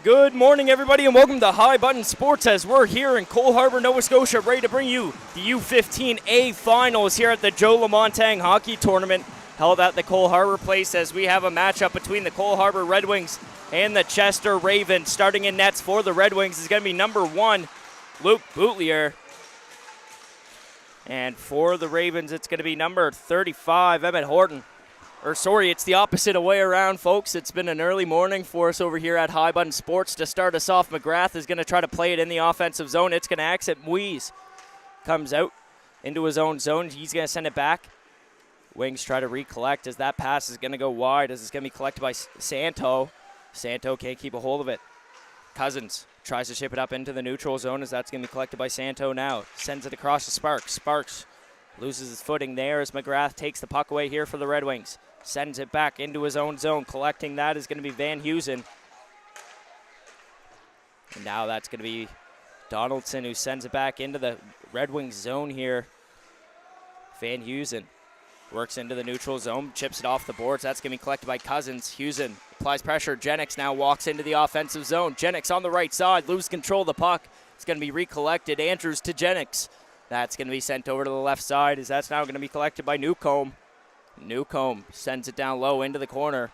Good morning, everybody, and welcome to High Button Sports as we're here in Cole Harbour, Nova Scotia, ready to bring you the U15A Finals here at the Joe Lamontagne Hockey Tournament held at the Cole Harbour Place as we have a matchup between the Cole Harbour Red Wings and the Chester Ravens. Starting in nets for the Red Wings is going to be number 1, Luke Boutlier. And for the Ravens, it's going to be number 35, Emmett Horton. It's the opposite way around, folks. It's been an early morning for us over here at High Button Sports. To start us off, McGrath is going to try to play it in the offensive zone. It's going to exit. Muiz comes out into his own zone. He's going to send it back. Wings try to recollect as that pass is going to go wide as it's going to be collected by Santo. Santo can't keep a hold of it. Cousins tries to ship it up into the neutral zone as that's going to be collected by Santo now. Sends it across to Sparks. Sparks loses his footing there as McGrath takes the puck away here for the Red Wings. Sends it back into his own zone. Collecting that is going to be Van Heusen. And now that's going to be Donaldson who sends it back into the Red Wings zone here. Van Heusen works into the neutral zone, chips it off the boards. That's going to be collected by Cousins. Heusen applies pressure. Jennings now walks into the offensive zone. Jennings on the right side, loses control of the puck. It's going to be recollected. Andrews to Jennings. That's going to be sent over to the left side as that's now going to be collected by Newcomb. Newcomb sends it down low into the corner.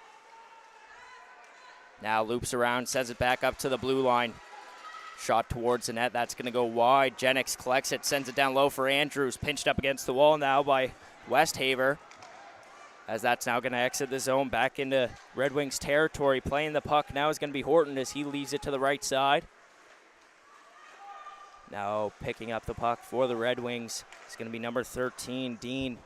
Now loops around, sends it back up to the blue line. Shot towards the net. That's going to go wide. Jennings collects it, sends it down low for Andrews. Pinched up against the wall now by Westhaver. As that's now going to exit the zone back into Red Wings territory. Playing the puck now is going to be Horton as he leaves it to the right side. Now picking up the puck for the Red Wings. It's going to be number 13, Dean.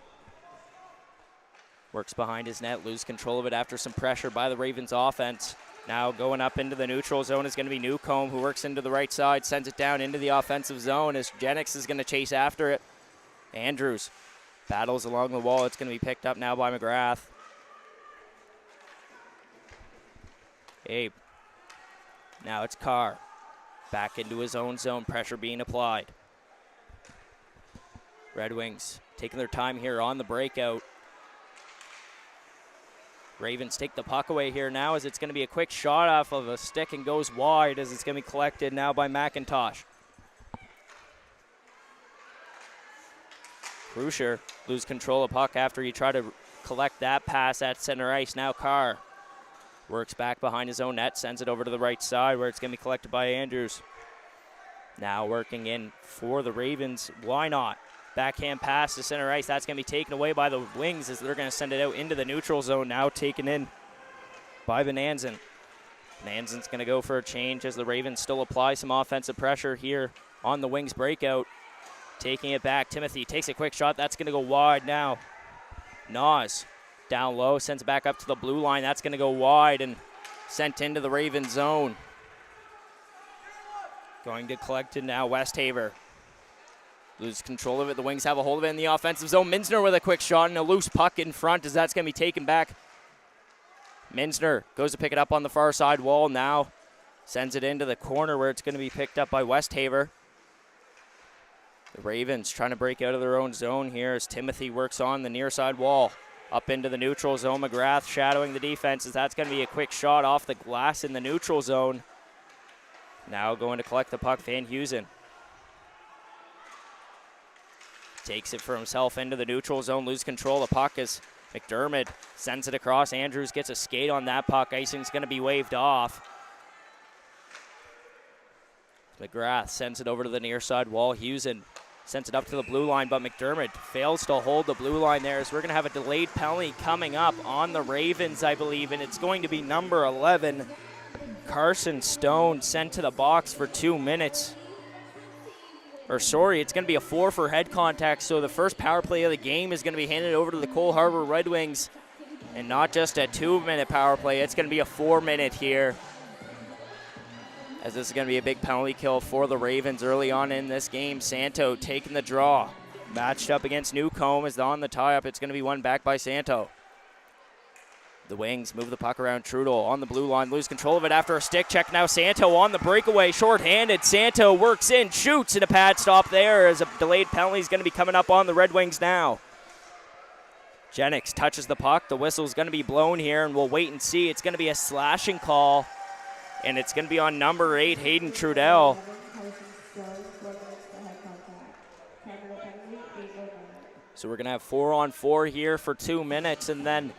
Works behind his net, loses control of it after some pressure by the Ravens offense. Now going up into the neutral zone is going to be Newcomb, who works into the right side, sends it down into the offensive zone as Jennings is going to chase after it. Andrews battles along the wall. It's going to be picked up now by McGrath. Abe. Now it's Carr. Back into his own zone, pressure being applied. Red Wings taking their time here on the breakout. Ravens take the puck away here now as it's going to be a quick shot off of a stick and goes wide as it's going to be collected now by McIntosh. Krusher loses control of puck after he tried to collect that pass at center ice. Now Carr works back behind his own net, sends it over to the right side where it's going to be collected by Andrews. Now working in for the Ravens. Why not? Backhand pass to center ice. That's going to be taken away by the Wings as they're going to send it out into the neutral zone. Now taken in by Bonanzan. Bonanzan's going to go for a change as the Ravens still apply some offensive pressure here on the Wings breakout. Taking it back. Timothy takes a quick shot. That's going to go wide now. Nas down low. Sends it back up to the blue line. That's going to go wide and sent into the Ravens zone. Going to collect it now. Westhaver. Lose control of it. The Wings have a hold of it in the offensive zone. Minsner with a quick shot and a loose puck in front as that's going to be taken back. Minsner goes to pick it up on the far side wall now. Sends it into the corner where it's going to be picked up by Westhaver. The Ravens trying to break out of their own zone here as Timothy works on the near side wall. Up into the neutral zone. McGrath shadowing the defense as that's going to be a quick shot off the glass in the neutral zone. Now going to collect the puck, Van Heusen. Takes it for himself into the neutral zone, loses control of the puck as McDermott sends it across. Andrews gets a skate on that puck. Icing's going to be waved off. McGrath sends it over to the near side wall. Heusen sends it up to the blue line, but McDermott fails to hold the blue line there. So we're going to have a delayed penalty coming up on the Ravens, I believe, and it's going to be number 11, Carson Stone, sent to the box for 2 minutes. It's going to be a 4 for head contact, so the first power play of the game is going to be handed over to the Cole Harbour Red Wings, and not just a 2-minute power play. It's going to be a 4-minute here, as this is going to be a big penalty kill for the Ravens early on in this game. Santo taking the draw, matched up against Newcomb as on the tie-up. It's going to be won back by Santo. The Wings move the puck around Trudel on the blue line, lose control of it after a stick check. Now Santo on the breakaway, short-handed. Santo works in, shoots, and a pad stop there as a delayed penalty is going to be coming up on the Red Wings now. Jennings touches the puck. The whistle is going to be blown here, and we'll wait and see. It's going to be a slashing call and it's going to be on number 8, Hayden Trudell. So we're going to have 4-on-4 here for 2 minutes, and then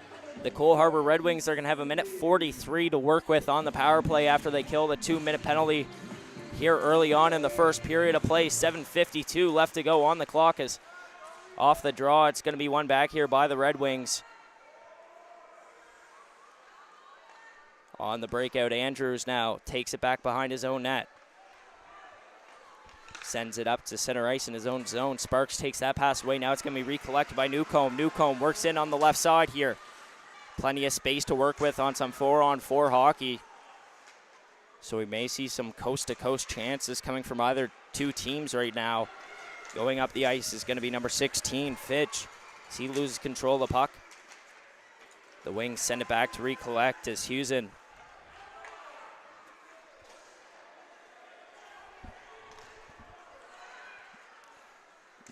the Cole Harbour Red Wings are going to have 1:43 to work with on the power play after they kill the 2-minute penalty here early on in the first period of play. 7:52 left to go on the clock as off the draw. It's going to be one back here by the Red Wings. On the breakout, Andrews now takes it back behind his own net. Sends it up to center ice in his own zone. Sparks takes that pass away. Now it's going to be recollected by Newcomb. Newcomb works in on the left side here. Plenty of space to work with on some 4-on-4 hockey. So we may see some coast-to-coast chances coming from either two teams right now. Going up the ice is going to be number 16, Fitch. As he loses control of the puck. The Wings send it back to recollect as Hughesen.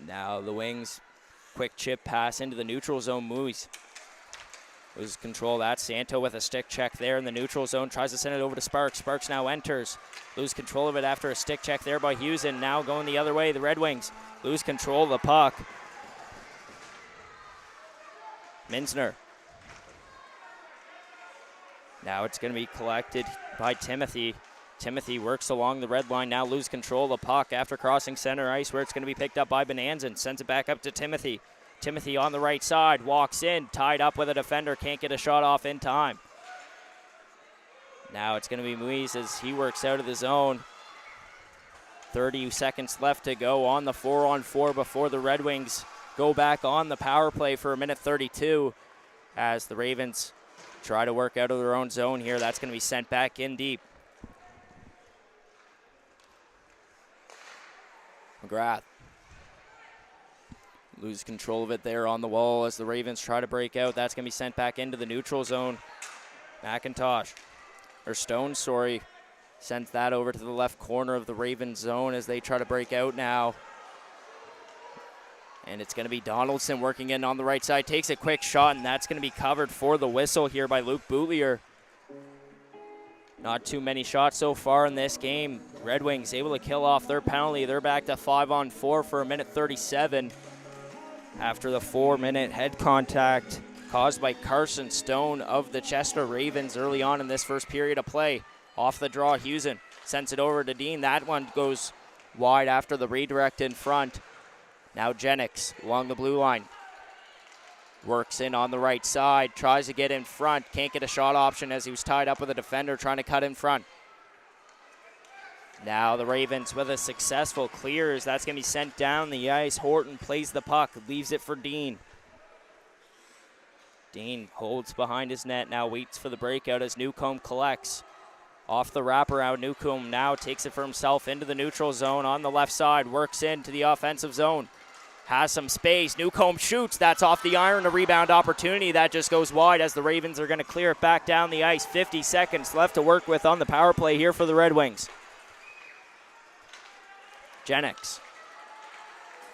Now the Wings, quick chip pass into the neutral zone. Moose loses control of that. Santo with a stick check there in the neutral zone. Tries to send it over to Sparks. Sparks now enters. Lose control of it after a stick check there by Hughesen. Now going the other way, the Red Wings lose control of the puck. Minsner. Now it's going to be collected by Timothy. Timothy works along the red line, now lose control of the puck after crossing center ice where it's going to be picked up by Bonanza. Sends it back up to Timothy. Timothy on the right side, walks in, tied up with a defender, can't get a shot off in time. Now it's going to be Moise as he works out of the zone. 30 seconds left to go on the 4-on-4 before the Red Wings go back on the power play for 1:32 as the Ravens try to work out of their own zone here. That's going to be sent back in deep. McGrath loses control of it there on the wall as the Ravens try to break out. That's going to be sent back into the neutral zone. Stone, sends that over to the left corner of the Ravens zone as they try to break out now. And it's going to be Donaldson working in on the right side. Takes a quick shot, and that's going to be covered for the whistle here by Luke Boutlier. Not too many shots so far in this game. Red Wings able to kill off their penalty. They're back to 5-on-4 for 1:37 after the 4-minute head contact caused by Carson Stone of the Chester Ravens early on in this first period of play. Off the draw, Hughesen sends it over to Dean. That one goes wide after the redirect in front. Now Jennings along the blue line. Works in on the right side, tries to get in front, can't get a shot option as he was tied up with a defender trying to cut in front. Now the Ravens with a successful clears. That's going to be sent down the ice. Horton plays the puck, leaves it for Dean. Dean holds behind his net, now waits for the breakout as Newcomb collects. Off the wraparound, Newcomb now takes it for himself into the neutral zone on the left side, works into the offensive zone. Has some space. Newcomb shoots. That's off the iron. A rebound opportunity. That just goes wide as the Ravens are going to clear it back down the ice. 50 seconds left to work with on the power play here for the Red Wings. Jennings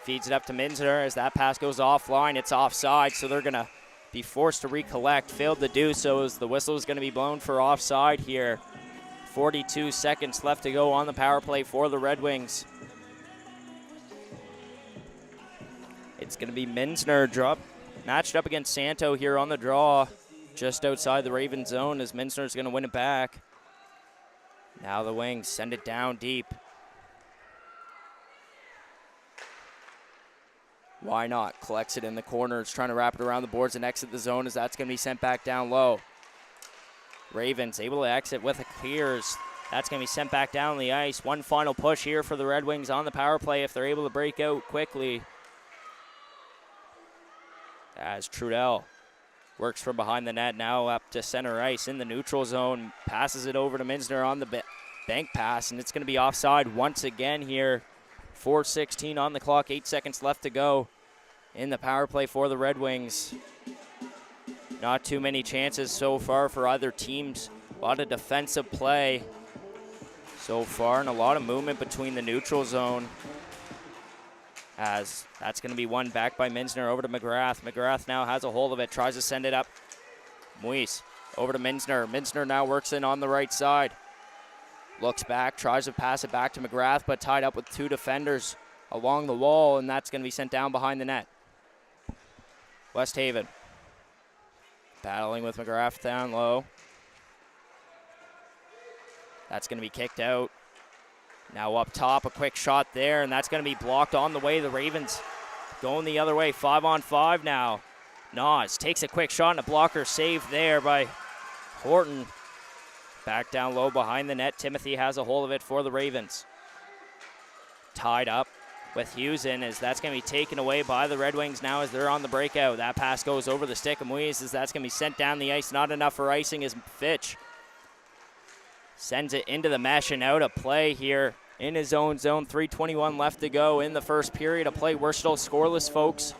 feeds it up to Minsner as that pass goes offline. It's offside, so they're going to be forced to recollect. Failed to do so as the whistle is going to be blown for offside here. 42 seconds left to go on the power play for the Red Wings. It's going to be Minsner matched up against Santo here on the draw, just outside the Raven zone as Minsner's going to win it back. Now the Wings send it down deep. Why not? Collects it in the corners, trying to wrap it around the boards and exit the zone as that's going to be sent back down low. Ravens able to exit with a clears. That's going to be sent back down the ice. One final push here for the Red Wings on the power play if they're able to break out quickly. As Trudell works from behind the net, now up to center ice in the neutral zone. Passes it over to Minsner on the bank pass, and it's going to be offside once again here. 4:16 on the clock, 8 seconds left to go in the power play for the Red Wings. Not too many chances so far for either teams. A lot of defensive play so far and a lot of movement between the neutral zone. As that's going to be won back by Minsner over to McGrath. McGrath now has a hold of it, tries to send it up. Moise over to Minsner. Minsner now works in on the right side. Looks back, tries to pass it back to McGrath, but tied up with 2 defenders along the wall, and that's going to be sent down behind the net. West Haven battling with McGrath down low. That's going to be kicked out. Now up top, a quick shot there, and that's going to be blocked on the way. The Ravens going the other way, 5-on-5 now. Nas takes a quick shot and a blocker save there by Horton. Back down low behind the net. Timothy has a hold of it for the Ravens. Tied up with Hughes in as that's going to be taken away by the Red Wings now as they're on the breakout. That pass goes over the stick of Moise as that's going to be sent down the ice. Not enough for icing as Fitch sends it into the mesh and out of play here in his own zone. 3:21 left to go in the first period of play. We're still scoreless, folks.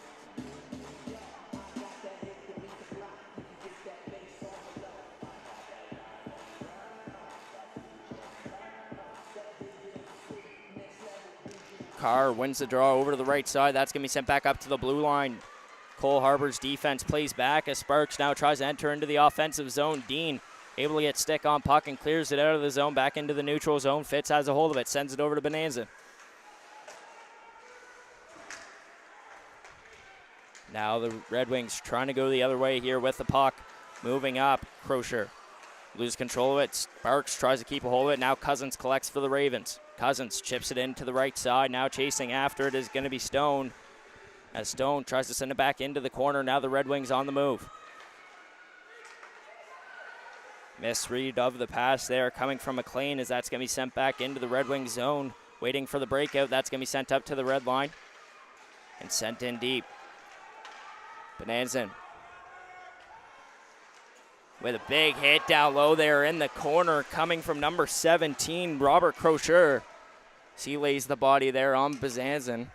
Carr wins the draw over to the right side. That's going to be sent back up to the blue line. Cole Harbour's defense plays back as Sparks now tries to enter into the offensive zone. Dean able to get stick on puck and clears it out of the zone back into the neutral zone. Fitz has a hold of it, sends it over to Bonanza. Now the Red Wings trying to go the other way here with the puck. Moving up, Crozier loses control of it. Sparks tries to keep a hold of it. Now Cousins collects for the Ravens. Cousins chips it in to the right side. Now chasing after it is going to be Stone. As Stone tries to send it back into the corner. Now the Red Wings on the move. Misread of the pass there coming from McLean as that's going to be sent back into the Red Wings zone. Waiting for the breakout. That's going to be sent up to the red line and sent in deep. Bonanza with a big hit down low there in the corner coming from number 17, Robert Crozier. He lays the body there on Bazanzan.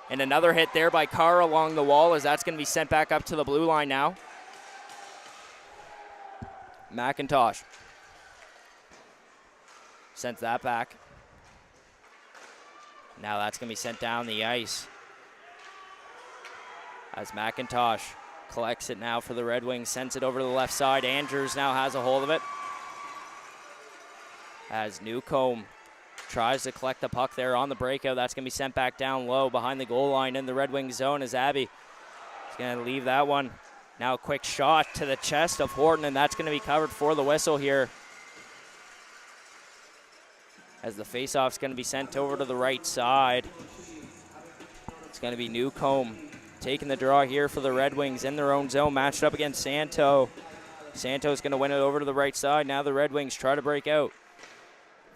And another hit there by Carr along the wall as that's going to be sent back up to the blue line now. McIntosh sends that back. Now that's going to be sent down the ice as McIntosh collects it now for the Red Wings, sends it over to the left side. Andrews now has a hold of it as Newcomb tries to collect the puck there on the breakout. That's going to be sent back down low behind the goal line in the Red Wings zone as Abbey is going to leave that one. Now a quick shot to the chest of Horton, and that's going to be covered for the whistle here as the faceoff's going to be sent over to the right side. It's going to be Newcomb taking the draw here for the Red Wings in their own zone, matched up against Santo. Santo's going to win it over to the right side. Now the Red Wings try to break out.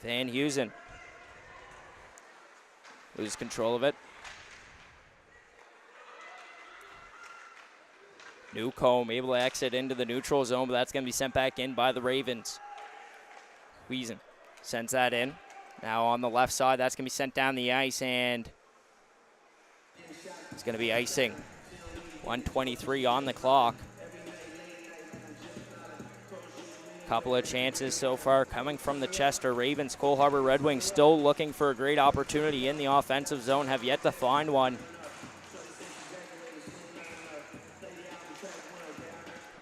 Van Heusen loses control of it. Newcomb able to exit into the neutral zone, but that's going to be sent back in by the Ravens. Wiesen sends that in. Now on the left side, that's going to be sent down the ice, and it's going to be icing. 1:23 on the clock. Couple of chances so far coming from the Chester Ravens. Cole Harbour Red Wings still looking for a great opportunity in the offensive zone, have yet to find one.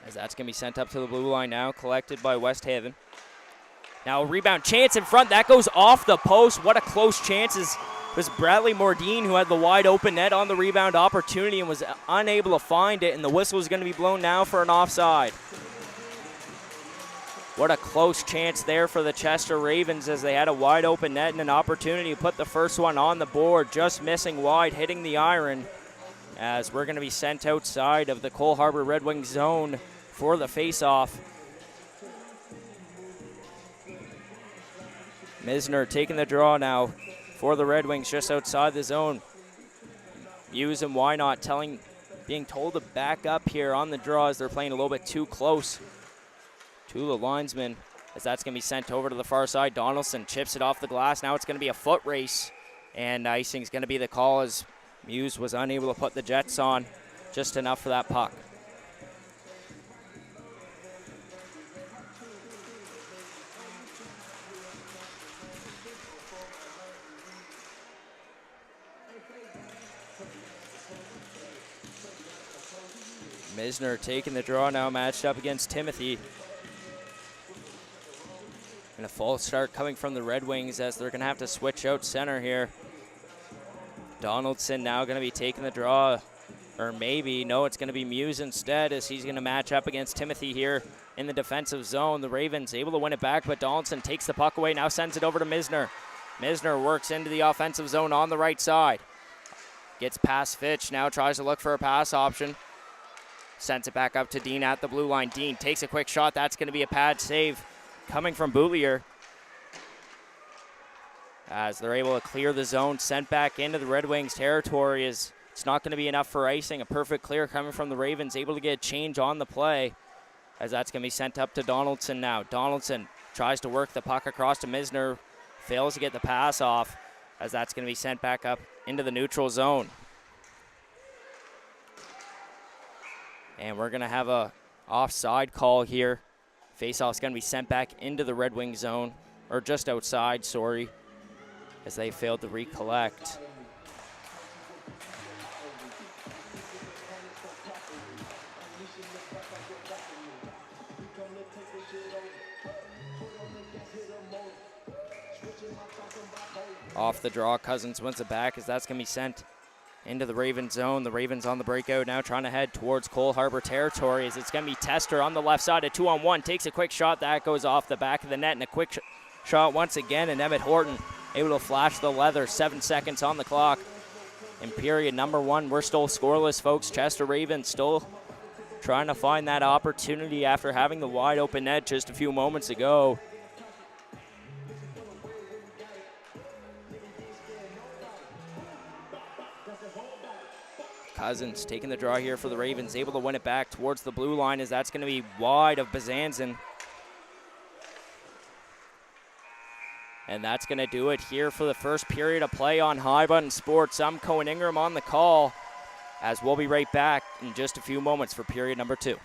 As that's going to be sent up to the blue line now, collected by West Haven. Now a rebound chance in front, that goes off the post. What a close chance. It was Bradley Mordine who had the wide open net on the rebound opportunity and was unable to find it, and the whistle is going to be blown now for an offside. What a close chance there for the Chester Ravens as they had a wide open net and an opportunity to put the first one on the board, just missing wide, hitting the iron, as we're going to be sent outside of the Cole Harbour Red Wings zone for the face-off. Misner taking the draw now for the Red Wings just outside the zone. Hughes and Why Not being told to back up here on the draw as they're playing a little bit too close to the linesman, as that's going to be sent over to the far side. Donaldson chips it off the glass. Now it's going to be a foot race, and icing's going to be the call as Muse was unable to put the Jets on just enough for that puck. Misner taking the draw now, matched up against Timothy. And a false start coming from the Red Wings as they're going to have to switch out center here. Donaldson now going to be taking the draw. Or maybe, no, it's going to be Muse instead as he's going to match up against Timothy here in the defensive zone. The Ravens able to win it back, but Donaldson takes the puck away, now sends it over to Misner. Misner works into the offensive zone on the right side. Gets past Fitch, now tries to look for a pass option. Sends it back up to Dean at the blue line. Dean takes a quick shot. That's going to be a pad save coming from Boutlier. As they're able to clear the zone, sent back into the Red Wings territory as it's not going to be enough for icing. A perfect clear coming from the Ravens, able to get a change on the play as that's going to be sent up to Donaldson now. Donaldson tries to work the puck across to Misner, fails to get the pass off as that's going to be sent back up into the neutral zone. And we're going to have a offside call here. Faceoff's going to be sent back into the Red Wing zone, or just outside, sorry, as they failed to recollect. Off the draw, Cousins wins it back as that's going to be sent into the Ravens zone. The Ravens on the breakout now trying to head towards Cole Harbour territory as it's going to be Tester on the left side, a 2-on-1, takes a quick shot. That goes off the back of the net, and a quick shot once again, and Emmett Horton able to flash the leather. 7 seconds on the clock in period number 1. We're still scoreless, folks. Chester Ravens still trying to find that opportunity after having the wide open net just a few moments ago. Cousins taking the draw here for the Ravens, able to win it back towards the blue line as that's going to be wide of Bazanzin. And that's going to do it here for the first period of play on High Button Sports. I'm Cohen Ingram on the call as we'll be right back in just a few moments for period number 2.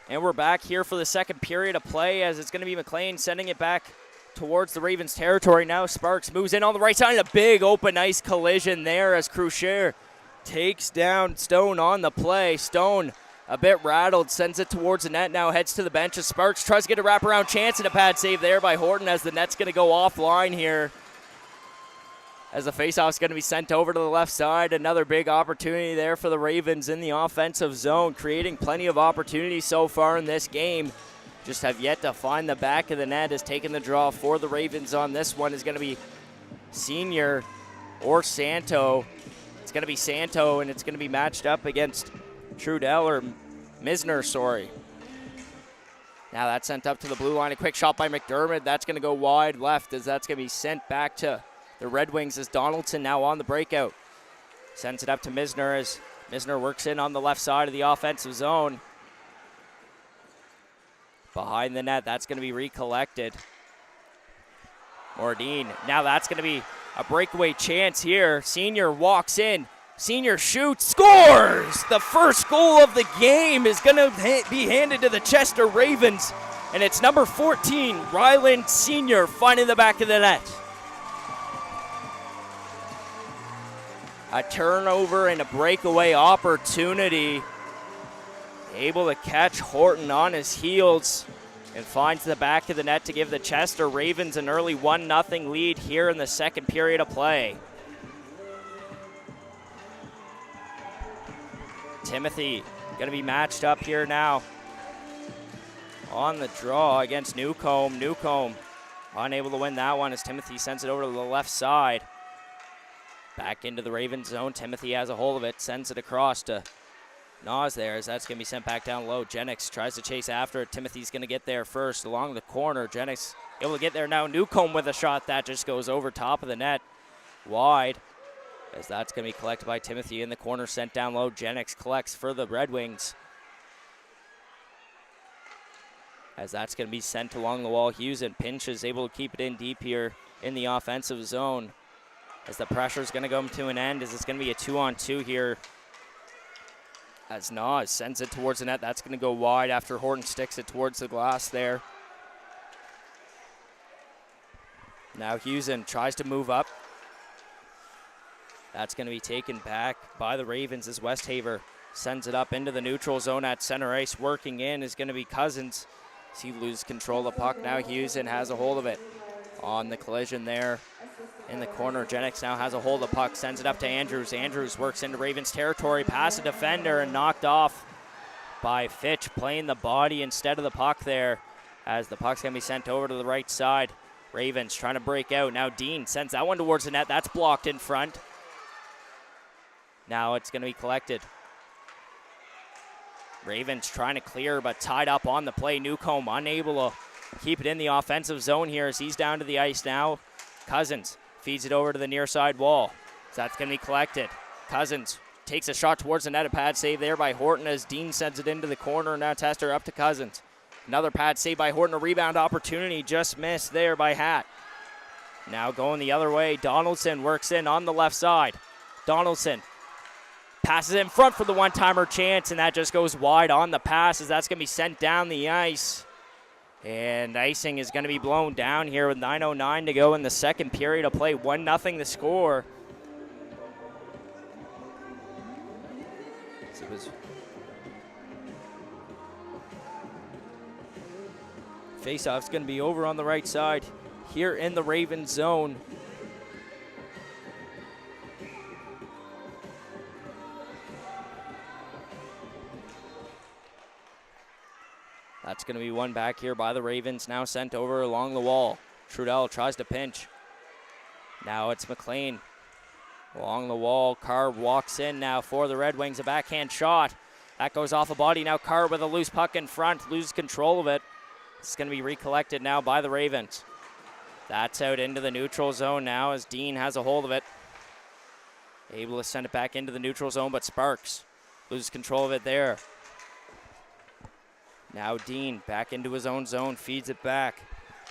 And we're back here for the second period of play as it's going to be McLean sending it back towards the Ravens territory. Now Sparks moves in on the right side, a big open ice collision there as Crucher takes down Stone on the play. Stone a bit rattled, sends it towards the net, now heads to the bench as Sparks tries to get a wraparound chance and a pad save there by Horton as the net's going to go offline here. As the faceoff's going to be sent over to the left side. Another big opportunity there for the Ravens in the offensive zone, creating plenty of opportunities so far in this game. Just have yet to find the back of the net. Has taken the draw for the Ravens on this one is going to be Senior or Santo. It's going to be Santo, and it's going to be matched up against Trudell or Misner, sorry. Now that's sent up to the blue line. A quick shot by McDermott. That's going to go wide left as that's going to be sent back to the Red Wings as Donaldson now on the breakout. Sends it up to Misner as Misner works in on the left side of the offensive zone. Behind the net, that's going to be recollected. Mordine, now that's going to be a breakaway chance here. Senior walks in. Senior shoots, scores! The first goal of the game is going to be handed to the Chester Ravens. And it's number 14, Ryland Senior, finding the back of the net. A turnover and a breakaway opportunity. Able to catch Horton on his heels and finds the back of the net to give the Chester Ravens an early 1-0 lead here in the second period of play. Timothy going to be matched up here now on the draw against Newcomb. Newcomb unable to win that one as Timothy sends it over to the left side. Back into the Ravens zone. Timothy has a hold of it, sends it across to Nas there as that's going to be sent back down low. Jennings tries to chase after it. Timothy's going to get there first along the corner. Jennings able to get there now. Newcomb with a shot that just goes over top of the net. Wide as that's going to be collected by Timothy in the corner, sent down low. Jennings collects for the Red Wings as that's going to be sent along the wall. Hughes and Pinch is able to keep it in deep here in the offensive zone as the pressure is going to come to an end as it's going to be a 2-on-2 here as Nas sends it towards the net. That's going to go wide after Horton sticks it towards the glass there. Now Hewson tries to move up. That's going to be taken back by the Ravens as Westhaver sends it up into the neutral zone at center ice. Working in is going to be Cousins. As he loses control of the puck. Now Hewson has a hold of it on the collision there in the corner. Jennings now has a hold of the puck, sends it up to Andrews. Andrews works into Ravens territory, past a defender and knocked off by Fitch, playing the body instead of the puck there as the puck's going to be sent over to the right side. Ravens trying to break out. Now Dean sends that one towards the net. That's blocked in front. Now it's going to be collected. Ravens trying to clear but tied up on the play. Newcomb unable to keep it in the offensive zone here as he's down to the ice now. Cousins feeds it over to the near side wall. So that's going to be collected. Cousins takes a shot towards the net. A pad save there by Horton as Dean sends it into the corner. Now Tester up to Cousins. Another pad save by Horton. A rebound opportunity just missed there by Hatt. Now going the other way. Donaldson works in on the left side. Donaldson passes in front for the one-timer chance, and that just goes wide on the pass as that's going to be sent down the ice. And icing is going to be blown down here with 9:09 to go in the second period of play. 1-0 the score. Face-off's going to be over on the right side here in the Ravens zone. That's going to be one back here by the Ravens, now sent over along the wall. Trudell tries to pinch. Now it's McLean along the wall. Carr walks in now for the Red Wings. A backhand shot. That goes off a body. Now Carr with a loose puck in front, loses control of it. It's going to be recollected now by the Ravens. That's out into the neutral zone now as Dean has a hold of it. Able to send it back into the neutral zone, but Sparks loses control of it there. Now Dean back into his own zone, feeds it back.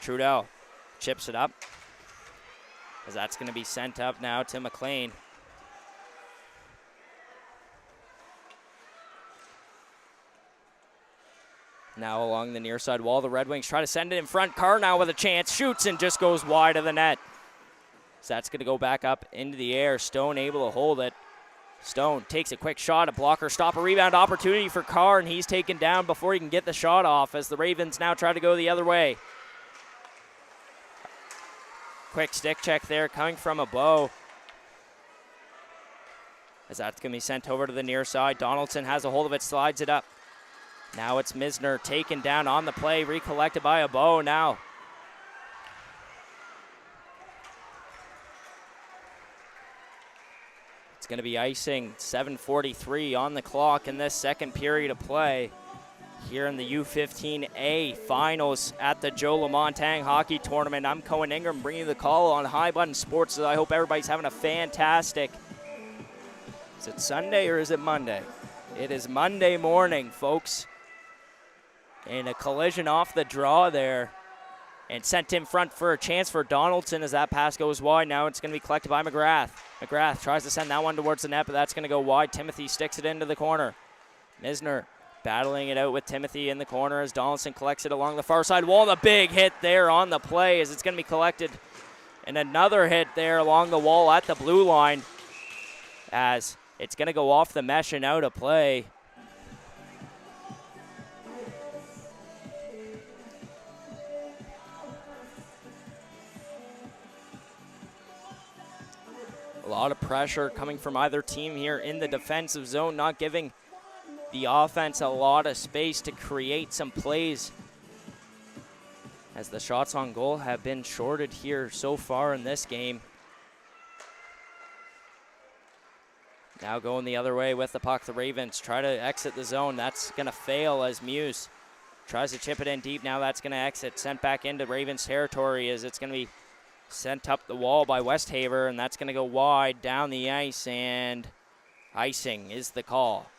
Trudell chips it up as that's going to be sent up now to McLean. Now along the near side wall, the Red Wings try to send it in front. Carr now with a chance, shoots and just goes wide of the net. So that's going to go back up into the air. Stone able to hold it. Stone takes a quick shot, a blocker stop, a rebound opportunity for Carr, and he's taken down before he can get the shot off as the Ravens now try to go the other way. Quick stick check there coming from a bow. As that's going to be sent over to the near side. Donaldson has a hold of it, slides it up. Now it's Misner taken down on the play, recollected by a bow now. It's going to be icing, 7:43 on the clock in this second period of play here in the U15A Finals at the Joe Lamontang Hockey Tournament. I'm Cohen Ingram bringing you the call on High Button Sports. I hope everybody's having a fantastic, is it Sunday or is it Monday? It is Monday morning, folks. And a collision off the draw there. And sent in front for a chance for Donaldson as that pass goes wide. Now it's going to be collected by McGrath. McGrath tries to send that one towards the net, but that's going to go wide. Timothy sticks it into the corner. Misner battling it out with Timothy in the corner as Donaldson collects it along the far side wall. The big hit there on the play as it's going to be collected. And another hit there along the wall at the blue line as it's going to go off the mesh and out of play. A lot of pressure coming from either team here in the defensive zone, not giving the offense a lot of space to create some plays, as the shots on goal have been shorted here so far in this game. Now going the other way with the puck, the Ravens try to exit the zone. That's going to fail as Muse tries to chip it in deep. Now that's going to exit, sent back into Ravens territory as it's going to be sent up the wall by Westhaver, and that's going to go wide down the ice, and icing is the call.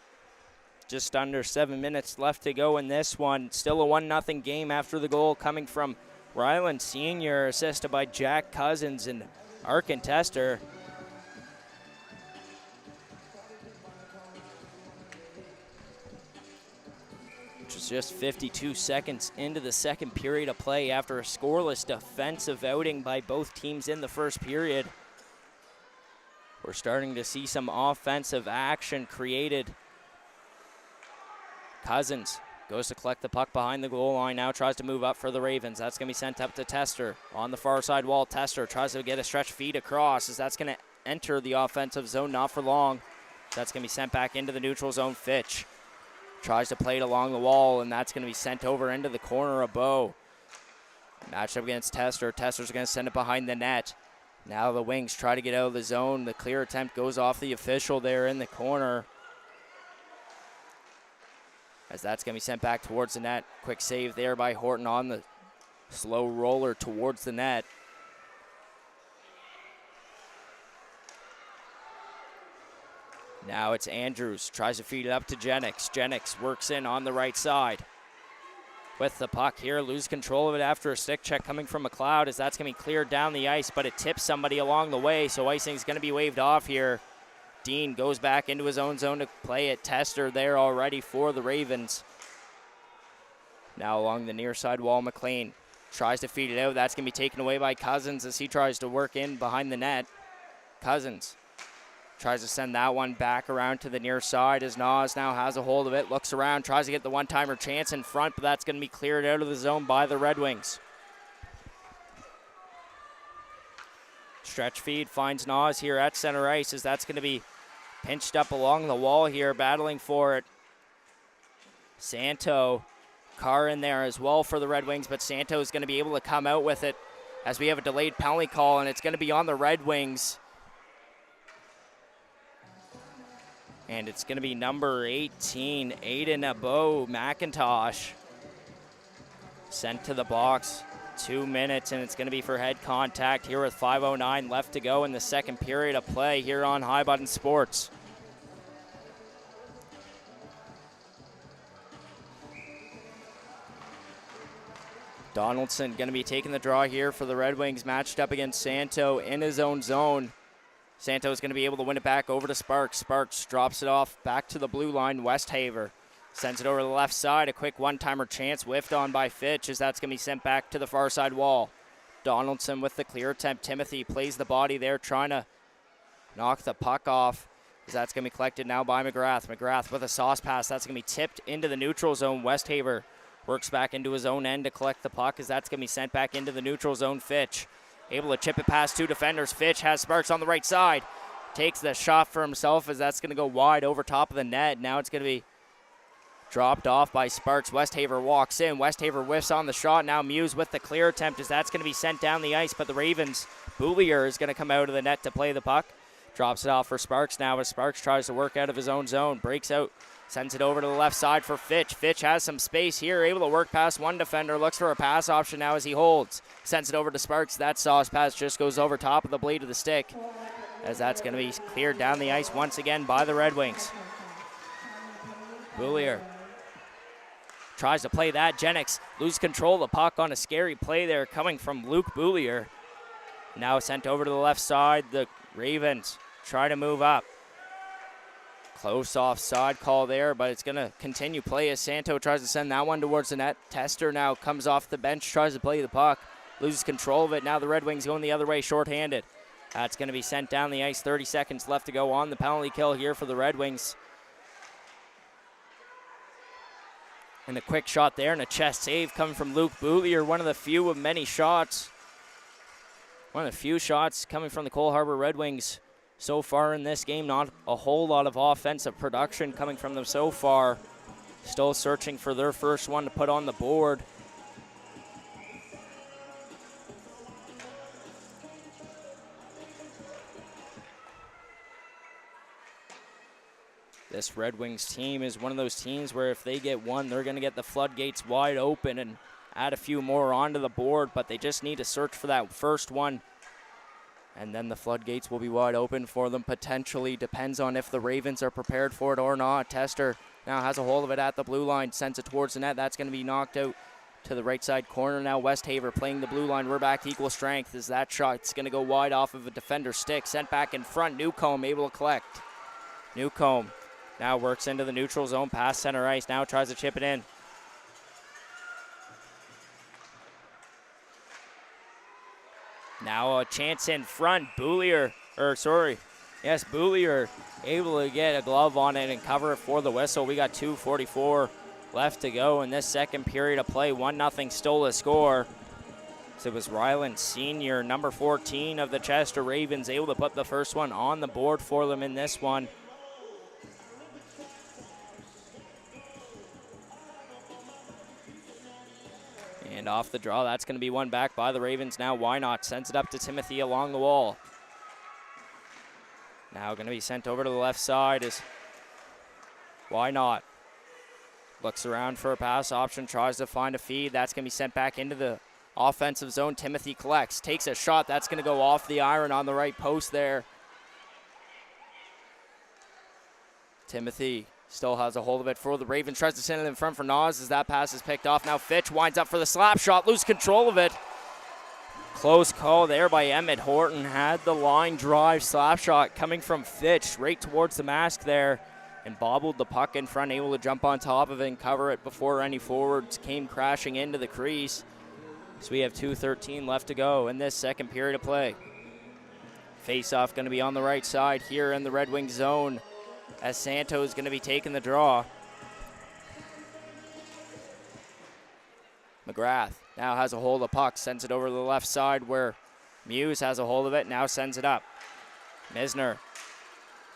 Just under 7 minutes left to go in this one. Still a 1-0 game after the goal coming from Ryland Sr., assisted by Jack Cousins and Arkin Tester. Which is just 52 seconds into the second period of play after a scoreless defensive outing by both teams in the first period. We're starting to see some offensive action created. Cousins goes to collect the puck behind the goal line, now tries to move up for the Ravens. That's going to be sent up to Tester on the far side wall. Tester tries to get a stretch feed across as that's going to enter the offensive zone, not for long. That's going to be sent back into the neutral zone. Fitch tries to play it along the wall, and that's going to be sent over into the corner of Bow. Matched up against Tester. Tester's going to send it behind the net. Now the Wings try to get out of the zone. The clear attempt goes off the official there in the corner, as that's going to be sent back towards the net. Quick save there by Horton on the slow roller towards the net. Now it's Andrews, tries to feed it up to Jennings. Jennings works in on the right side with the puck here, lose control of it after a stick check coming from McLeod, as that's going to be cleared down the ice, but it tips somebody along the way, so icing's going to be waved off here. Dean goes back into his own zone to play it. Tester there already for the Ravens. Now along the near side wall, McLean tries to feed it out. That's going to be taken away by Cousins as he tries to work in behind the net. Cousins tries to send that one back around to the near side as Nas now has a hold of it, looks around, tries to get the one-timer chance in front, but that's going to be cleared out of the zone by the Red Wings. Stretch feed finds Nas here at center ice as that's going to be pinched up along the wall here, battling for it. Santo, Carr in there as well for the Red Wings, but Santo is going to be able to come out with it as we have a delayed penalty call, and it's going to be on the Red Wings. And it's going to be number 18, Aiden Abo McIntosh, sent to the box. 2 minutes, and it's going to be for head contact here with 5:09 left to go in the second period of play here on High Button Sports. Donaldson going to be taking the draw here for the Red Wings, matched up against Santo in his own zone. Santo is going to be able to win it back over to Sparks. Sparks drops it off back to the blue line. Westhaver sends it over to the left side. A quick one-timer chance whiffed on by Fitch as that's going to be sent back to the far side wall. Donaldson with the clear attempt. Timothy plays the body there, trying to knock the puck off as that's going to be collected now by McGrath. McGrath with a sauce pass. That's going to be tipped into the neutral zone. Westhaver works back into his own end to collect the puck as that's going to be sent back into the neutral zone. Fitch able to chip it past two defenders. Fitch has Sparks on the right side. Takes the shot for himself as that's going to go wide over top of the net. Now it's going to be dropped off by Sparks. Westhaver walks in. Westhaver whiffs on the shot. Now Muse with the clear attempt as that's going to be sent down the ice, but the Ravens, Boulier is going to come out of the net to play the puck. Drops it off for Sparks now as Sparks tries to work out of his own zone. Breaks out. Sends it over to the left side for Fitch. Fitch has some space here, able to work past one defender. Looks for a pass option now as he holds. Sends it over to Sparks. That sauce pass just goes over top of the blade of the stick, as that's going to be cleared down the ice once again by the Red Wings. Boulier tries to play that. Jennings loses control of the puck on a scary play there coming from Luke Boulier. Now sent over to the left side. The Ravens try to move up. Close offside call there, but it's going to continue play as Santo tries to send that one towards the net. Tester now comes off the bench, tries to play the puck, loses control of it. Now the Red Wings going the other way, shorthanded. That's going to be sent down the ice. 30 seconds left to go on the penalty kill here for the Red Wings. And a quick shot there and a chest save coming from Luke Boulier. One of the few of many shots. One of the few shots coming from the Cole Harbour Red Wings so far in this game. Not a whole lot of offensive production coming from them so far. Still searching for their first one to put on the board. This Red Wings team is one of those teams where if they get one, they're going to get the floodgates wide open and add a few more onto the board, but they just need to search for that first one. And then the floodgates will be wide open for them potentially. Depends on if the Ravens are prepared for it or not. Tester now has a hold of it at the blue line, sends it towards the net. That's going to be knocked out to the right side corner. Now Westhaver playing the blue line. We're back to equal strength as that shot's going to go wide off of a defender's stick. Sent back in front. Newcomb able to collect. Newcomb now works into the neutral zone, past center ice. Now tries to chip it in. Now a chance in front. Boulier able to get a glove on it and cover it for the whistle. We got 2:44 left to go in this second period of play. 1-0 still to score. So it was Ryland Sr., number 14 of the Chester Ravens, able to put the first one on the board for them in this one. And off the draw, that's going to be one back by the Ravens. Now Why Not sends it up to Timothy along the wall. Now going to be sent over to the left side is Why Not. Looks around for a pass option, tries to find a feed. That's going to be sent back into the offensive zone. Timothy collects, takes a shot. That's going to go off the iron on the right post there. Timothy still has a hold of it for the Ravens. Tries to send it in front for Nas as that pass is picked off. Now Fitch winds up for the slap shot. Lose control of it. Close call there by Emmett Horton. Had the line drive slap shot coming from Fitch right towards the mask there. And bobbled the puck in front. Able to jump on top of it and cover it before any forwards came crashing into the crease. So we have 2:13 left to go in this second period of play. Face-off going to be on the right side here in the Red Wings zone, as Santo is going to be taking the draw. McGrath now has a hold of the puck, sends it over to the left side where Muse has a hold of it, now sends it up. Misner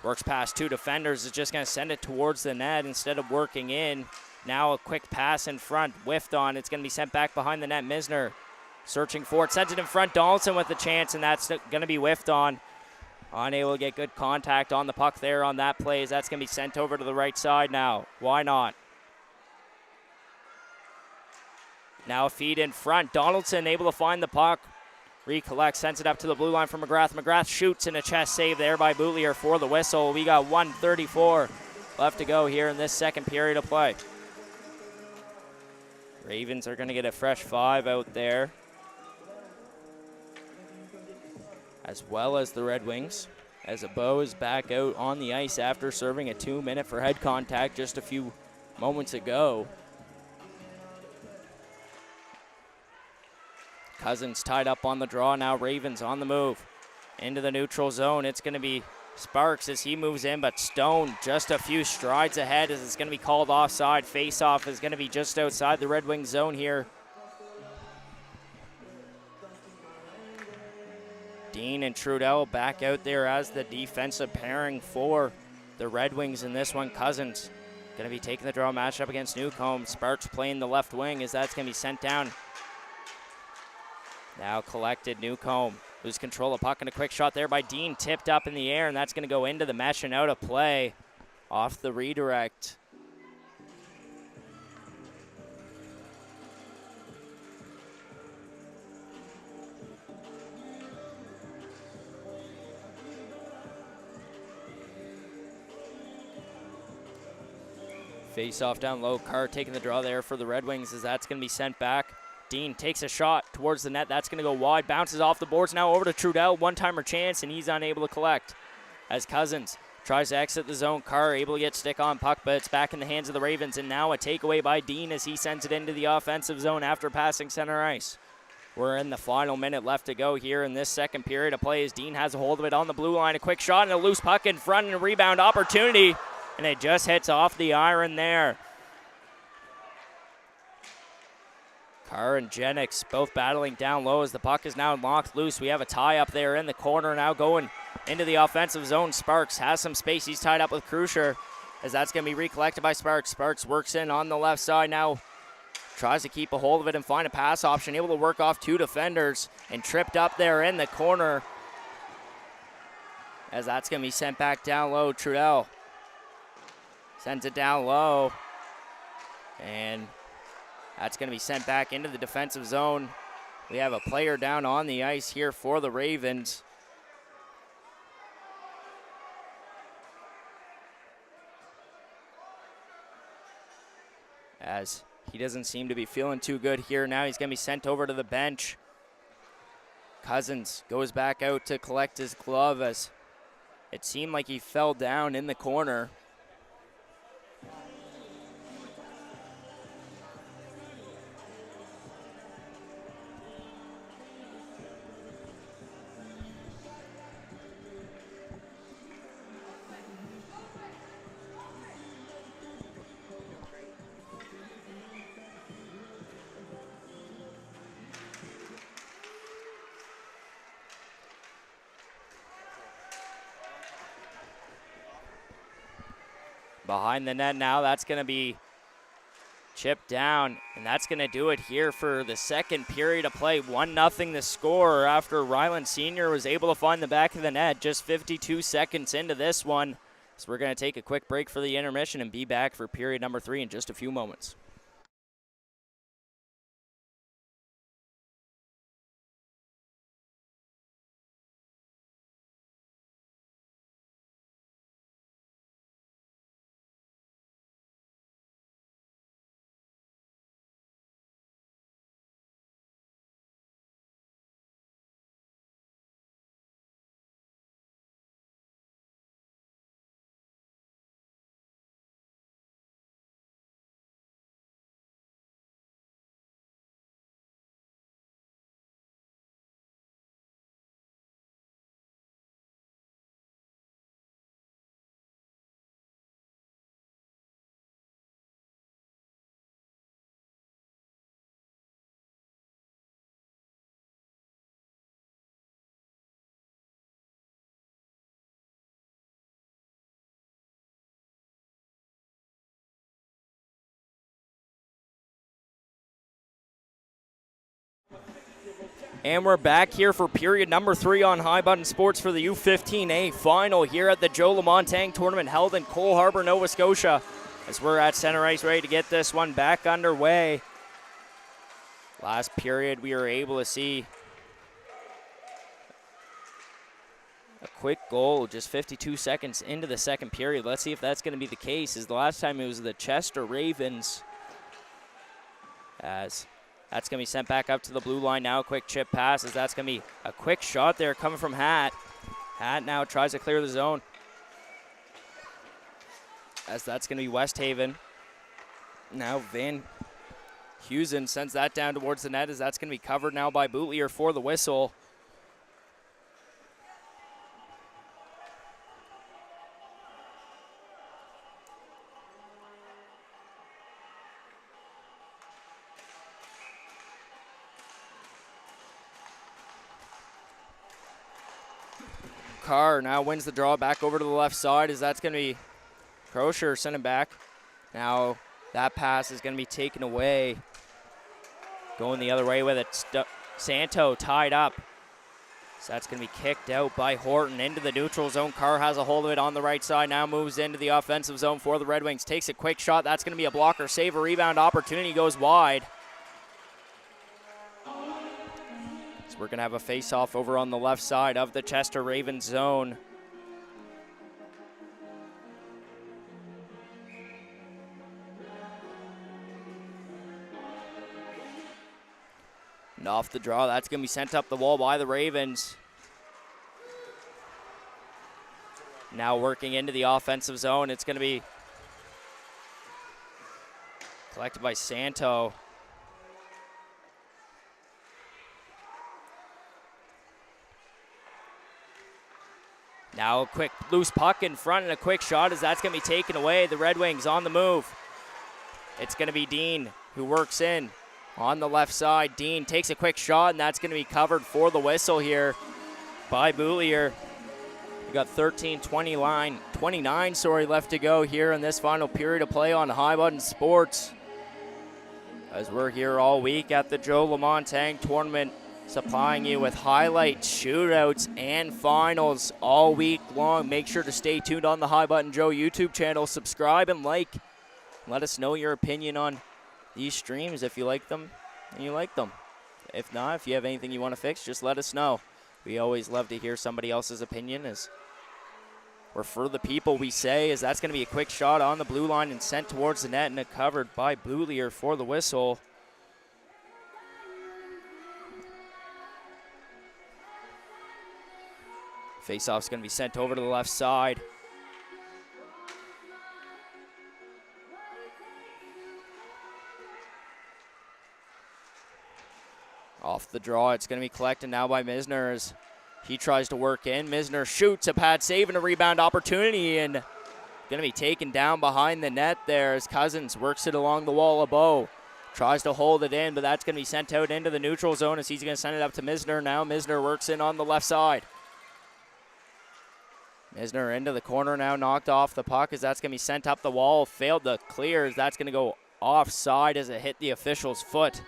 works past two defenders, is just going to send it towards the net instead of working in. Now a quick pass in front, whiffed on. It's going to be sent back behind the net. Misner searching for it, sends it in front. Donaldson with the chance, and that's going to be whiffed on. Unable to get good contact on the puck there on that play, as that's going to be sent over to the right side now. Why not? Now a feed in front. Donaldson able to find the puck. Recollects, sends it up to the blue line for McGrath. McGrath shoots in a chest save there by Boulier for the whistle. We got 1:34 left to go here in this second period of play. Ravens are going to get a fresh 5 out there, as well as the Red Wings, as Abo is back out on the ice after serving a 2-minute for head contact just a few moments ago. Cousins tied up on the draw. Now Ravens on the move into the neutral zone. It's going to be Sparks as he moves in, but Stone just a few strides ahead as it's going to be called offside. Face-off is going to be just outside the Red Wings zone here. Dean and Trudell back out there as the defensive pairing for the Red Wings in this one. Cousins going to be taking the draw matchup against Newcomb. Sparks playing the left wing as that's going to be sent down. Now collected. Newcomb lose control of puck, and a quick shot there by Dean, tipped up in the air, and that's going to go into the mesh and out of play off the redirect. Face off down low. Carr taking the draw there for the Red Wings as that's going to be sent back. Dean takes a shot towards the net. That's going to go wide. Bounces off the boards. Now over to Trudell. One-timer chance, and he's unable to collect. As Cousins tries to exit the zone. Carr able to get stick on puck, but it's back in the hands of the Ravens. And now a takeaway by Dean as he sends it into the offensive zone after passing center ice. We're in the final minute left to go here in this second period of play as Dean has a hold of it on the blue line. A quick shot and a loose puck in front and a rebound opportunity. And it just hits off the iron there. Carr and Jennings both battling down low as the puck is now knocked loose. We have a tie up there in the corner now going into the offensive zone. Sparks has some space. He's tied up with Krusher as that's going to be recollected by Sparks. Sparks works in on the left side now. Tries to keep a hold of it and find a pass option. Able to work off two defenders and tripped up there in the corner as that's going to be sent back down low. Trudell sends it down low and that's going to be sent back into the defensive zone. We have a player down on the ice here for the Ravens. As he doesn't seem to be feeling too good here now. He's going to be sent over to the bench. Cousins goes back out to collect his glove as it seemed like he fell down in the corner. Behind the net now, that's going to be chipped down, and that's going to do it here for the second period of play. 1-0 the score after Ryland Sr. was able to find the back of the net just 52 seconds into this one. So we're going to take a quick break for the intermission and be back for period number 3 in just a few moments. And we're back here for period number 3 on High Button Sports for the U15A final here at the Joe Lamontang tournament held in Cole Harbour, Nova Scotia. As we're at center ice ready to get this one back underway. Last period we were able to see a quick goal just 52 seconds into the second period. Let's see if that's going to be the case, as the last time it was the Chester Ravens. As that's going to be sent back up to the blue line now. Quick chip pass as that's going to be a quick shot there coming from Hatt. Hatt now tries to clear the zone. As that's going to be West Haven. Now Van Heusen sends that down towards the net as that's going to be covered now by Bootlier for the whistle. Carr now wins the draw back over to the left side as that's going to be Crozier sending back. Now that pass is going to be taken away. Going the other way with it. Santo tied up. So that's going to be kicked out by Horton into the neutral zone. Carr has a hold of it on the right side. Now moves into the offensive zone for the Red Wings. Takes a quick shot. That's going to be a blocker save. A rebound opportunity goes wide. We're going to have a face-off over on the left side of the Chester Ravens zone. And off the draw, that's going to be sent up the wall by the Ravens. Now working into the offensive zone. It's going to be collected by Santo. Now a quick loose puck in front and a quick shot as that's going to be taken away. The Red Wings on the move. It's going to be Dean who works in on the left side. Dean takes a quick shot, and that's going to be covered for the whistle here by Boulier. We got 29 left to go here in this final period of play on High Button Sports. As we're here all week at the Joe LeMontagne Tournament, supplying you with highlights, shootouts, and finals all week long. Make sure to stay tuned on the High Button Joe YouTube channel. Subscribe and like. Let us know your opinion on these streams if you like them and you like them. If not, if you have anything you want to fix, just let us know. We always love to hear somebody else's opinion. As we're for the people, we say, as that's going to be a quick shot on the blue line and sent towards the net, and it covered by Boulier for the whistle. Faceoff's going to be sent over to the left side. Off the draw, it's going to be collected now by Misner as he tries to work in. Misner shoots a pad save and a rebound opportunity, and going to be taken down behind the net there as Cousins works it along the wall of Bow. Tries to hold it in, but that's going to be sent out into the neutral zone as he's going to send it up to Misner now. Misner works in on the left side. Misner into the corner now, knocked off the puck as that's going to be sent up the wall. Failed to clear as that's going to go offside as it hit the official's foot.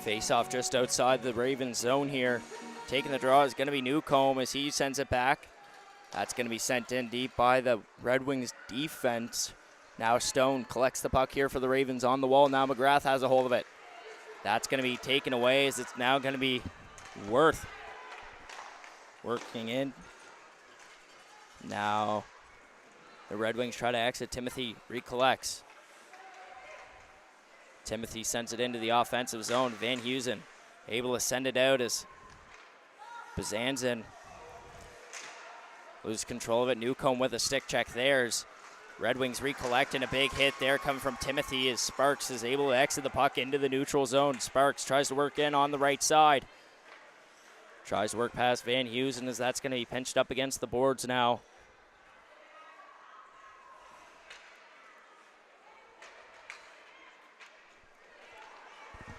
Face-off just outside the Ravens zone here. Taking the draw is going to be Newcomb as he sends it back. That's going to be sent in deep by the Red Wings defense. Now Stone collects the puck here for the Ravens on the wall. Now McGrath has a hold of it. That's going to be taken away as it's now going to be Worth working in. Now the Red Wings try to exit. Timothy recollects. Timothy sends it into the offensive zone. Van Heusen able to send it out as Bazanzin loses control of it. Newcomb with a stick check there. Red Wings recollecting a big hit there coming from Timothy as Sparks is able to exit the puck into the neutral zone. Sparks tries to work in on the right side. Tries to work past Van Heusen as that's going to be pinched up against the boards now.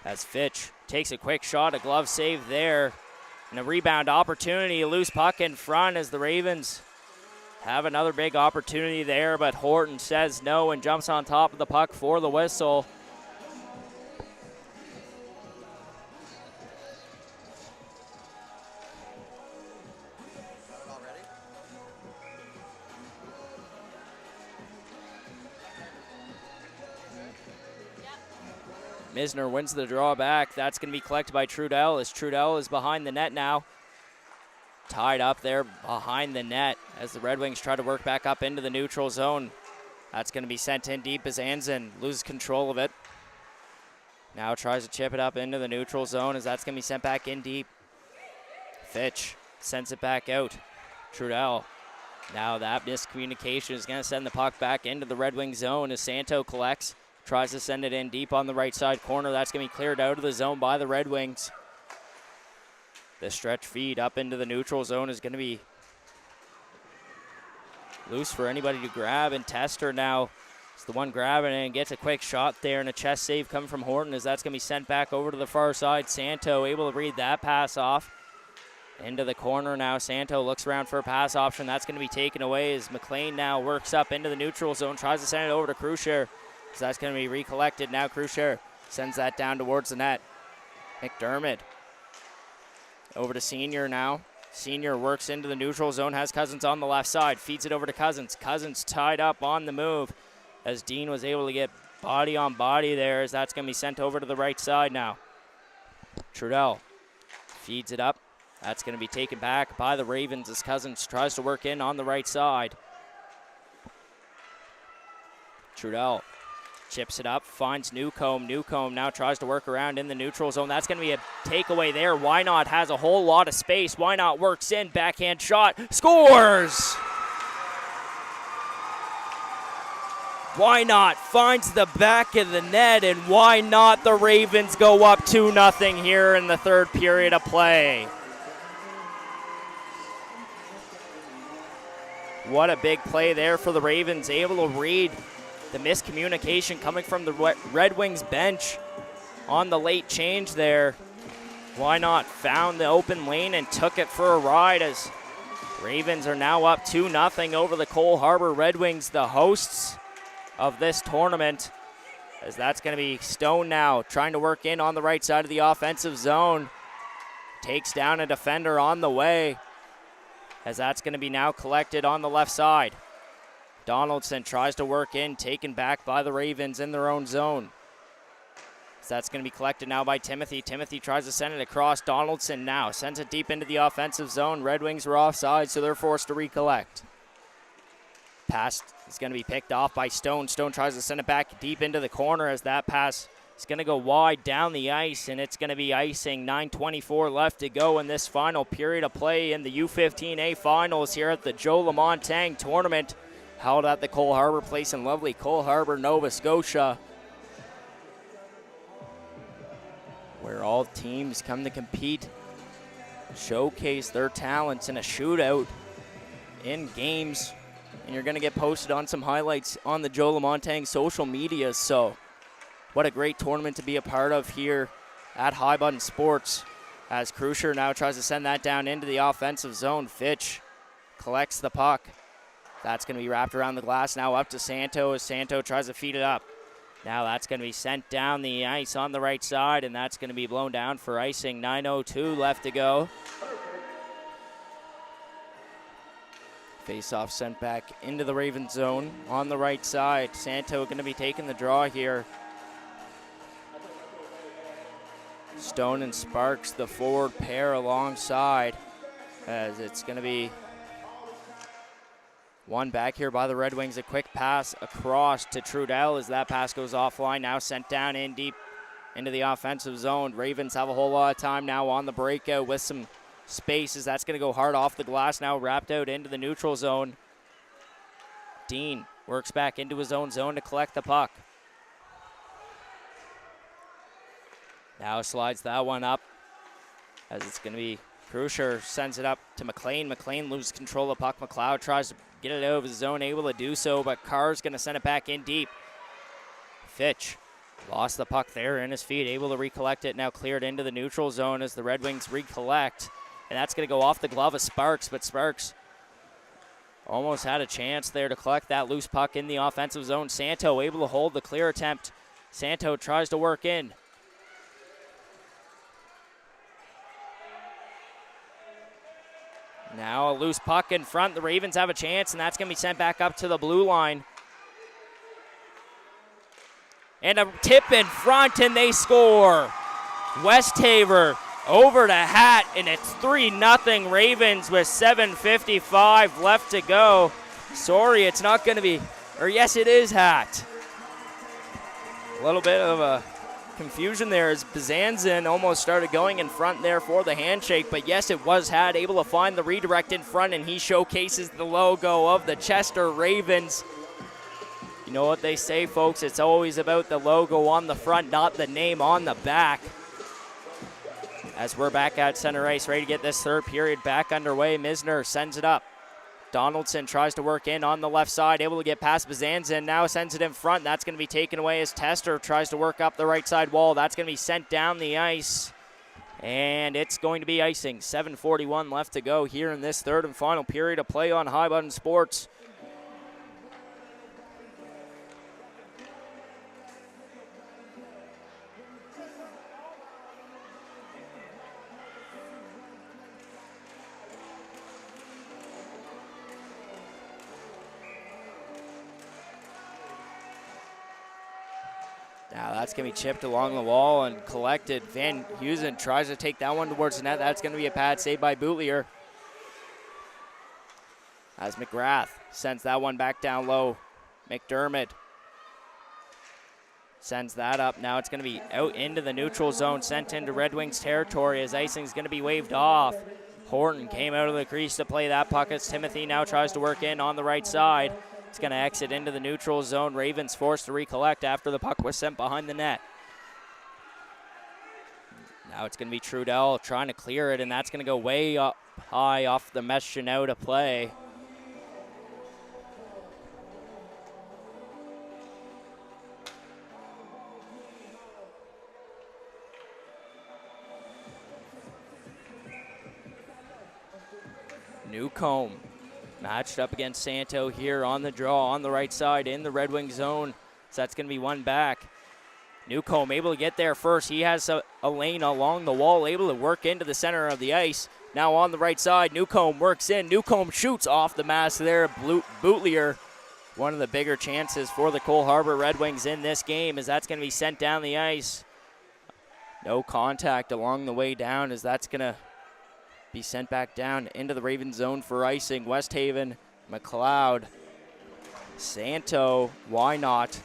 As Fitch takes a quick shot, a glove save there. And a rebound opportunity, a loose puck in front as the Ravens have another big opportunity there, but Horton says no and jumps on top of the puck for the whistle. Misner wins the draw back. That's going to be collected by Trudell as Trudell is behind the net now. Tied up there behind the net as the Red Wings try to work back up into the neutral zone. That's going to be sent in deep as Anzen loses control of it. Now tries to chip it up into the neutral zone as that's going to be sent back in deep. Fitch sends it back out. Trudell. Now that miscommunication is going to send the puck back into the Red Wings zone as Santo collects. Tries to send it in deep on the right side corner. That's going to be cleared out of the zone by the Red Wings. The stretch feed up into the neutral zone is going to be loose for anybody to grab, and Tester now is the one grabbing it and gets a quick shot there, and a chest save coming from Horton as that's going to be sent back over to the far side. Santo able to read that pass off. Into the corner now. Santo looks around for a pass option. That's going to be taken away as McLean now works up into the neutral zone, tries to send it over to Crucier. So that's going to be recollected now. Crucier sends that down towards the net. McDermott over to Senior now. Senior works into the neutral zone, has Cousins on the left side, feeds it over to Cousins. Cousins tied up on the move as Dean was able to get body on body there as that's going to be sent over to the right side now. Trudell feeds it up. That's going to be taken back by the Ravens as Cousins tries to work in on the right side. Trudell chips it up, finds Newcomb. Newcomb now tries to work around in the neutral zone. That's going to be a takeaway there. Why Not has a whole lot of space. Why Not works in, backhand shot, scores! Why not? Finds the back of the net, and why not? The Ravens go up 2-0 here in the third period of play. What a big play there for the Ravens, able to read the miscommunication coming from the Red Wings bench on the late change there. Why not? Found the open lane and took it for a ride as Ravens are now up 2-0 over the Cole Harbour Red Wings, the hosts of this tournament, as that's going to be Stone now trying to work in on the right side of the offensive zone. Takes down a defender on the way, as that's going to be now collected on the left side. Donaldson tries to work in, taken back by the Ravens in their own zone. So that's going to be collected now by Timothy. Timothy tries to send it across. Donaldson now sends it deep into the offensive zone. Red Wings were offside, so they're forced to recollect. Pass is going to be picked off by Stone. Stone tries to send it back deep into the corner as that pass is going to go wide down the ice, and it's going to be icing. 9:24 left to go in this final period of play in the U15A Finals here at the Joe LaMontagne tournament, held at the Cole Harbour Place in lovely Cole Harbour, Nova Scotia, where all teams come to compete, showcase their talents in a shootout in games, and you're going to get posted on some highlights on the Joe LaMontagne social media. So what a great tournament to be a part of here at High Button Sports, as Krusher now tries to send that down into the offensive zone. Fitch collects the puck. That's going to be wrapped around the glass now up to Santo as Santo tries to feed it up. Now that's going to be sent down the ice on the right side, and that's going to be blown down for icing. 9:02 left to go. Face-off sent back into the Ravens zone on the right side. Santo going to be taking the draw here. Stone and Sparks, the forward pair alongside, as it's going to be one back here by the Red Wings. A quick pass across to Trudell as that pass goes offline. Now sent down in deep into the offensive zone. Ravens have a whole lot of time now on the breakout with some spaces. That's going to go hard off the glass now, wrapped out into the neutral zone. Dean works back into his own zone to collect the puck. Now slides that one up as it's going to be Krusher sends it up to McLean. McLean loses control of the puck. McLeod tries to get it out of his zone, able to do so, but Carr's going to send it back in deep. Fitch lost the puck there in his feet, able to recollect it, now cleared into the neutral zone as the Red Wings recollect. And that's going to go off the glove of Sparks, but Sparks almost had a chance there to collect that loose puck in the offensive zone. Santo able to hold the clear attempt. Santo tries to work in. Now a loose puck in front. The Ravens have a chance, and that's going to be sent back up to the blue line. And a tip in front, and they score. Westhaver over to Hat, and it's 3-0 Ravens with 7:55 left to go. Sorry, it's not going to be, or yes, it is Hat. A little bit of a confusion there as Bazanzin almost started going in front there for the handshake, but yes, it was Hat, able to find the redirect in front, and he showcases the logo of the Chester Ravens. You know what they say, folks, it's always about the logo on the front, not the name on the back. As we're back at center ice, ready to get this third period back underway, Misner sends it up. Donaldson tries to work in on the left side, able to get past Bazanzin, now sends it in front. That's going to be taken away as Tester tries to work up the right side wall. That's going to be sent down the ice, and it's going to be icing. 7:41 left to go here in this third and final period of play on High Button Sports. Now that's going to be chipped along the wall and collected. Van Heusen tries to take that one towards the net. That's going to be a pad save by Boutlier. As McGrath sends that one back down low. McDermott sends that up. Now it's going to be out into the neutral zone, sent into Red Wings territory as icing's going to be waved off. Horton came out of the crease to play that puck as Timothy now tries to work in on the right side. It's going to exit into the neutral zone. Ravens forced to recollect after the puck was sent behind the net. Now it's going to be Trudell trying to clear it, and that's going to go way up high off the mesh and out of play. Newcomb matched up against Santo here on the draw on the right side in the Red Wing zone. So that's going to be one back. Newcomb able to get there first. He has a lane along the wall, able to work into the center of the ice. Now on the right side, Newcomb works in. Newcomb shoots off the mask there. Bootlier, one of the bigger chances for the Cole Harbour Red Wings in this game, as that's going to be sent down the ice. No contact along the way down, as that's going to be sent back down into the Raven zone for icing. Westhaven, McLeod, Santo, why not?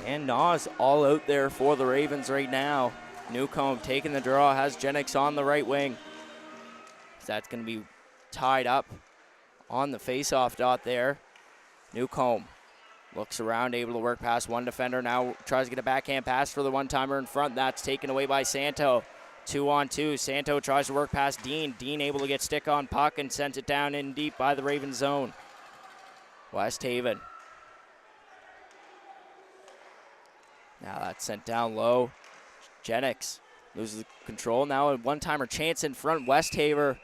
And Nas all out there for the Ravens right now. Newcomb taking the draw, has Jennings on the right wing. That's going to be tied up on the face-off dot there. Newcomb looks around, able to work past one defender. Now tries to get a backhand pass for the one-timer in front. That's taken away by Santo. 2-on-2. Santo tries to work past Dean. Dean able to get stick on puck and sends it down in deep by the Raven zone. Westhaven. Now that's sent down low. Jennings loses control. Now a one-timer chance in front. Westhaven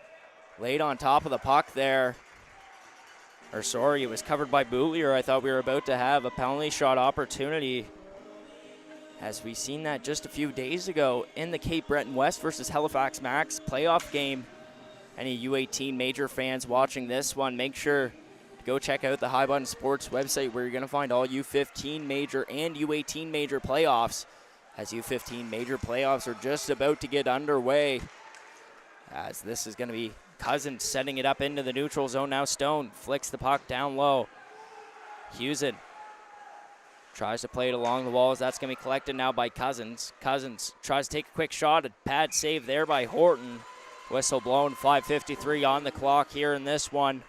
laid on top of the puck there. Or sorry, it was covered by Bootlier. I thought we were about to have a penalty shot opportunity, as we seen that just a few days ago in the Cape Breton West versus Halifax Max playoff game. Any U18 major fans watching this one, make sure to go check out the High Button Sports website, where you're going to find all U15 major and U18 major playoffs, as U15 major playoffs are just about to get underway, as this is going to be Cousins setting it up into the neutral zone. Now Stone flicks the puck down low. Hewson tries to play it along the walls. That's going to be collected now by Cousins. Cousins tries to take a quick shot. A pad save there by Horton. Whistle blown, 5:53 on the clock here in this one.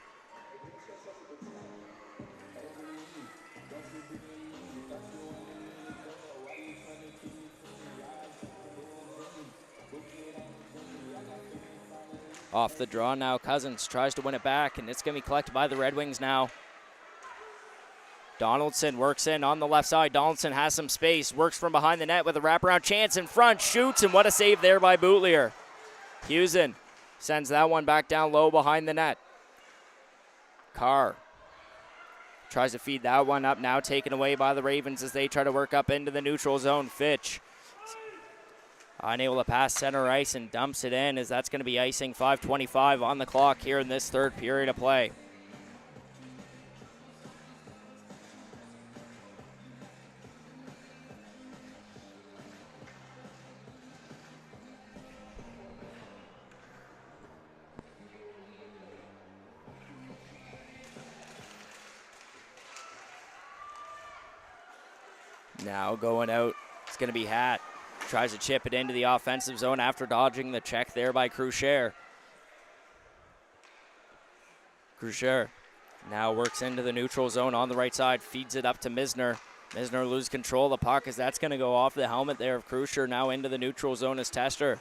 Off the draw now, Cousins tries to win it back, and it's going to be collected by the Red Wings now. Donaldson works in on the left side. Donaldson has some space, works from behind the net with a wraparound chance in front, shoots, and what a save there by Bootlier. Hewson sends that one back down low behind the net. Carr tries to feed that one up, now taken away by the Ravens as they try to work up into the neutral zone. Fitch unable to pass center ice and dumps it in, as that's going to be icing. 5:25 on the clock here in this third period of play. Now going out, it's going to be Hatt. Tries to chip it into the offensive zone after dodging the check there by Crucher. Crucher now works into the neutral zone on the right side, feeds it up to Misner. Misner loses control of the puck, as that's going to go off the helmet there of Crucher. Now into the neutral zone is Tester.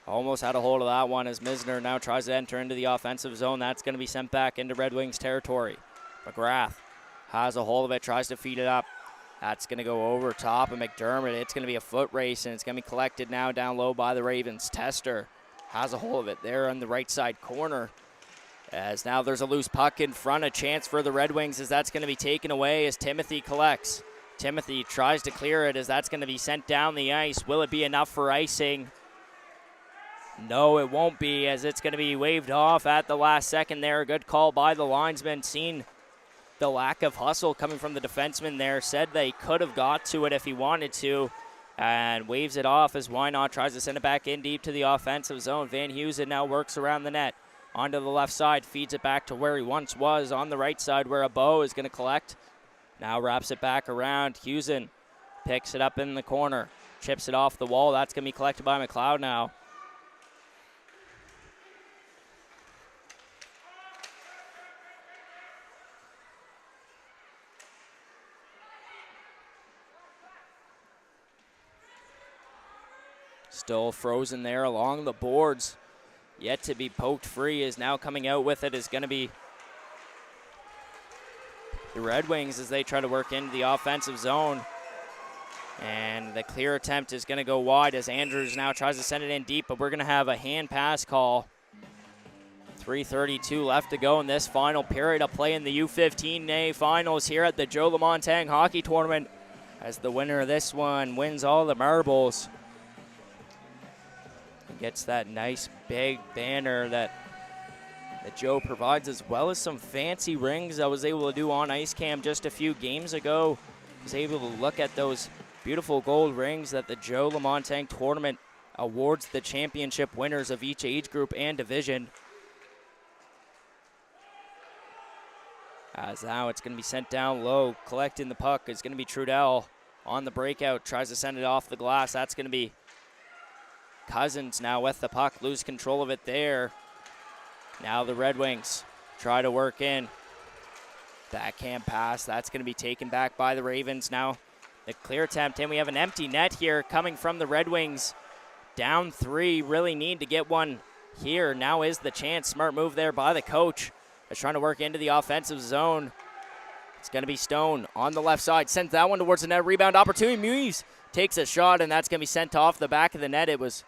Almost had a hold of that one as Misner now tries to enter into the offensive zone. That's going to be sent back into Red Wings territory. McGrath has a hold of it, tries to feed it up. That's going to go over top of McDermott. It's going to be a foot race, and it's going to be collected now down low by the Ravens. Tester has a hold of it there on the right side corner, as now there's a loose puck in front. A chance for the Red Wings, as that's going to be taken away as Timothy collects. Timothy tries to clear it, as that's going to be sent down the ice. Will it be enough for icing? No, it won't be, as it's going to be waved off at the last second there. A good call by the linesman. Seen the lack of hustle coming from the defenseman there. Said they could have got to it if he wanted to, and waves it off as Wynot tries to send it back in deep to the offensive zone. Van Heusen now works around the net. Onto the left side, feeds it back to where he once was on the right side, where a bow is going to collect. Now wraps it back around. Heusen picks it up in the corner, chips it off the wall. That's going to be collected by McLeod now. Still frozen there along the boards. Yet to be poked free. Is now coming out with it is going to be the Red Wings as they try to work into the offensive zone. And the clear attempt is going to go wide as Andrews now tries to send it in deep, but we're going to have a hand pass call. 3:32 left to go in this final period of play in the U15A Finals here at the Joe LaMontagne Hockey Tournament, as the winner of this one wins all the marbles. He gets that nice big banner that Joe provides, as well as some fancy rings I was able to do on ice cam just a few games ago. I was able to look at those beautiful gold rings that the Joe LaMontagne Tournament awards the championship winners of each age group and division. As now it's going to be sent down low. Collecting the puck is going to be Trudell on the breakout. Tries to send it off the glass. That's going to be Cousins now with the puck. Lose control of it there. Now the Red Wings try to work in. Backhand pass. That's going to be taken back by the Ravens. Now the clear attempt, and we have an empty net here coming from the Red Wings. Down 3. Really need to get one here. Now is the chance. Smart move there by the coach. Is trying to work into the offensive zone. It's going to be Stone on the left side. Sends that one towards the net. Rebound opportunity. Muiz takes a shot, and that's going to be sent off the back of the net. It was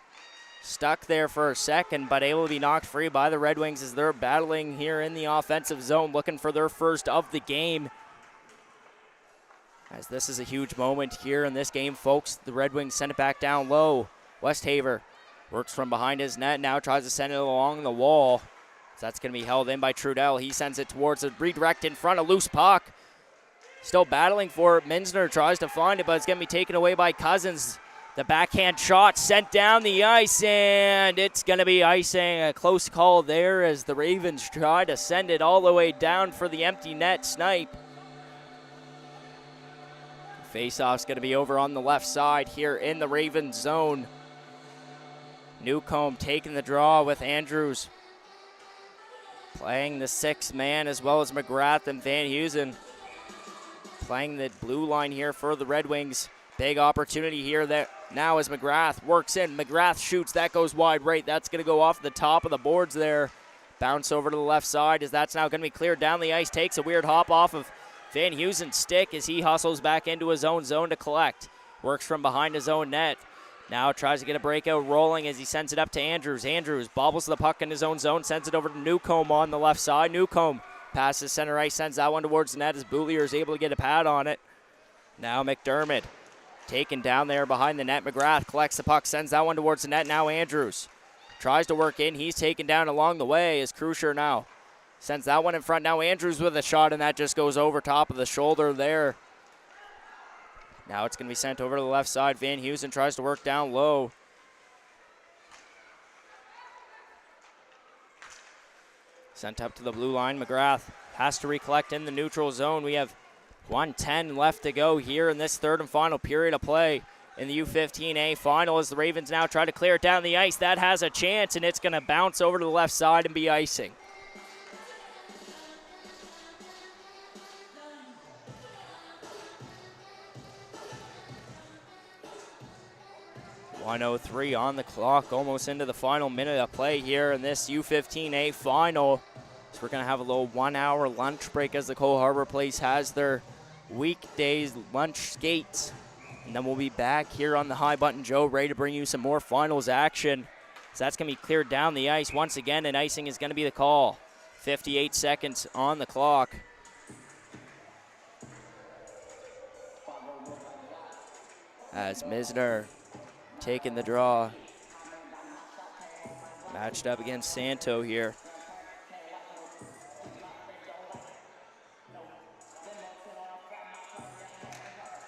stuck there for a second, but able to be knocked free by the Red Wings as they're battling here in the offensive zone, looking for their first of the game. As this is a huge moment here in this game, folks. The Red Wings send it back down low. Westhaver works from behind his net, now tries to send it along the wall. So that's going to be held in by Trudell. He sends it towards a redirect in front, a loose puck. Still battling for it. Minsner tries to find it, but it's going to be taken away by Cousins. The backhand shot sent down the ice, and it's going to be icing. A close call there as the Ravens try to send it all the way down for the empty net snipe. Faceoff's going to be over on the left side here in the Ravens zone. Newcomb taking the draw with Andrews playing the sixth man, as well as McGrath and Van Heusen playing the blue line here for the Red Wings. Big opportunity here that now as McGrath works in. McGrath shoots. That goes wide right. That's going to go off the top of the boards there. Bounce over to the left side as that's now going to be cleared down the ice. Takes a weird hop off of Van Heusen's stick as he hustles back into his own zone to collect. Works from behind his own net. Now tries to get a breakout rolling as he sends it up to Andrews. Andrews bobbles the puck in his own zone, sends it over to Newcomb on the left side. Newcomb passes center ice, sends that one towards the net as Boulier is able to get a pad on it. Now McDermott taken down there behind the net. McGrath collects the puck, sends that one towards the net. Now Andrews tries to work in. He's taken down along the way as Krusher now sends that one in front. Now Andrews with a shot, and that just goes over top of the shoulder there. Now it's going to be sent over to the left side. Van Heusen tries to work down low. Sent up to the blue line. McGrath has to recollect in the neutral zone. We have 1:10 left to go here in this third and final period of play in the U15A final as the Ravens now try to clear it down the ice. That has a chance, and it's going to bounce over to the left side and be icing. .103 on the clock, almost into the final minute of play here in this U15A final. So we're going to have a little 1 hour lunch break as the Cole Harbour Place has their weekdays lunch skates. And then we'll be back here on the High Button Joe, ready to bring you some more finals action. So that's going to be cleared down the ice once again, and icing is going to be the call. 58 seconds on the clock. As Misner taking the draw. Matched up against Santo here.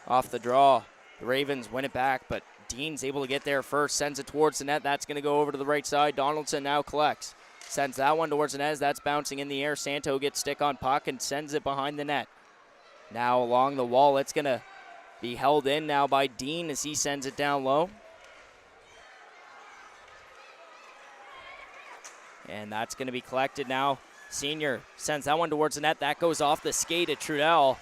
Off the draw, the Ravens win it back, but Dean's able to get there first, sends it towards the net. That's going to go over to the right side. Donaldson now collects. Sends that one towards the net as that's bouncing in the air. Santo gets stick on puck and sends it behind the net. Now along the wall, it's going to be held in now by Dean as he sends it down low. And that's going to be collected now. Senior sends that one towards the net. That goes off the skate at Trudell.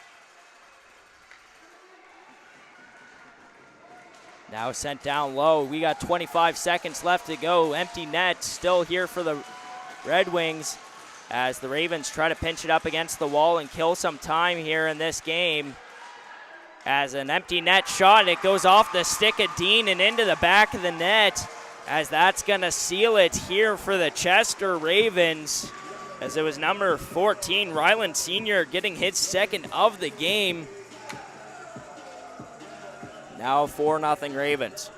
Now sent down low. We got 25 seconds left to go. Empty net still here for the Red Wings as the Ravens try to pinch it up against the wall and kill some time here in this game. As an empty net shot, it goes off the stick of Dean and into the back of the net, as that's going to seal it here for the Chester Ravens, as it was number 14, Ryland Sr., getting his second of the game. Now 4-0 Ravens.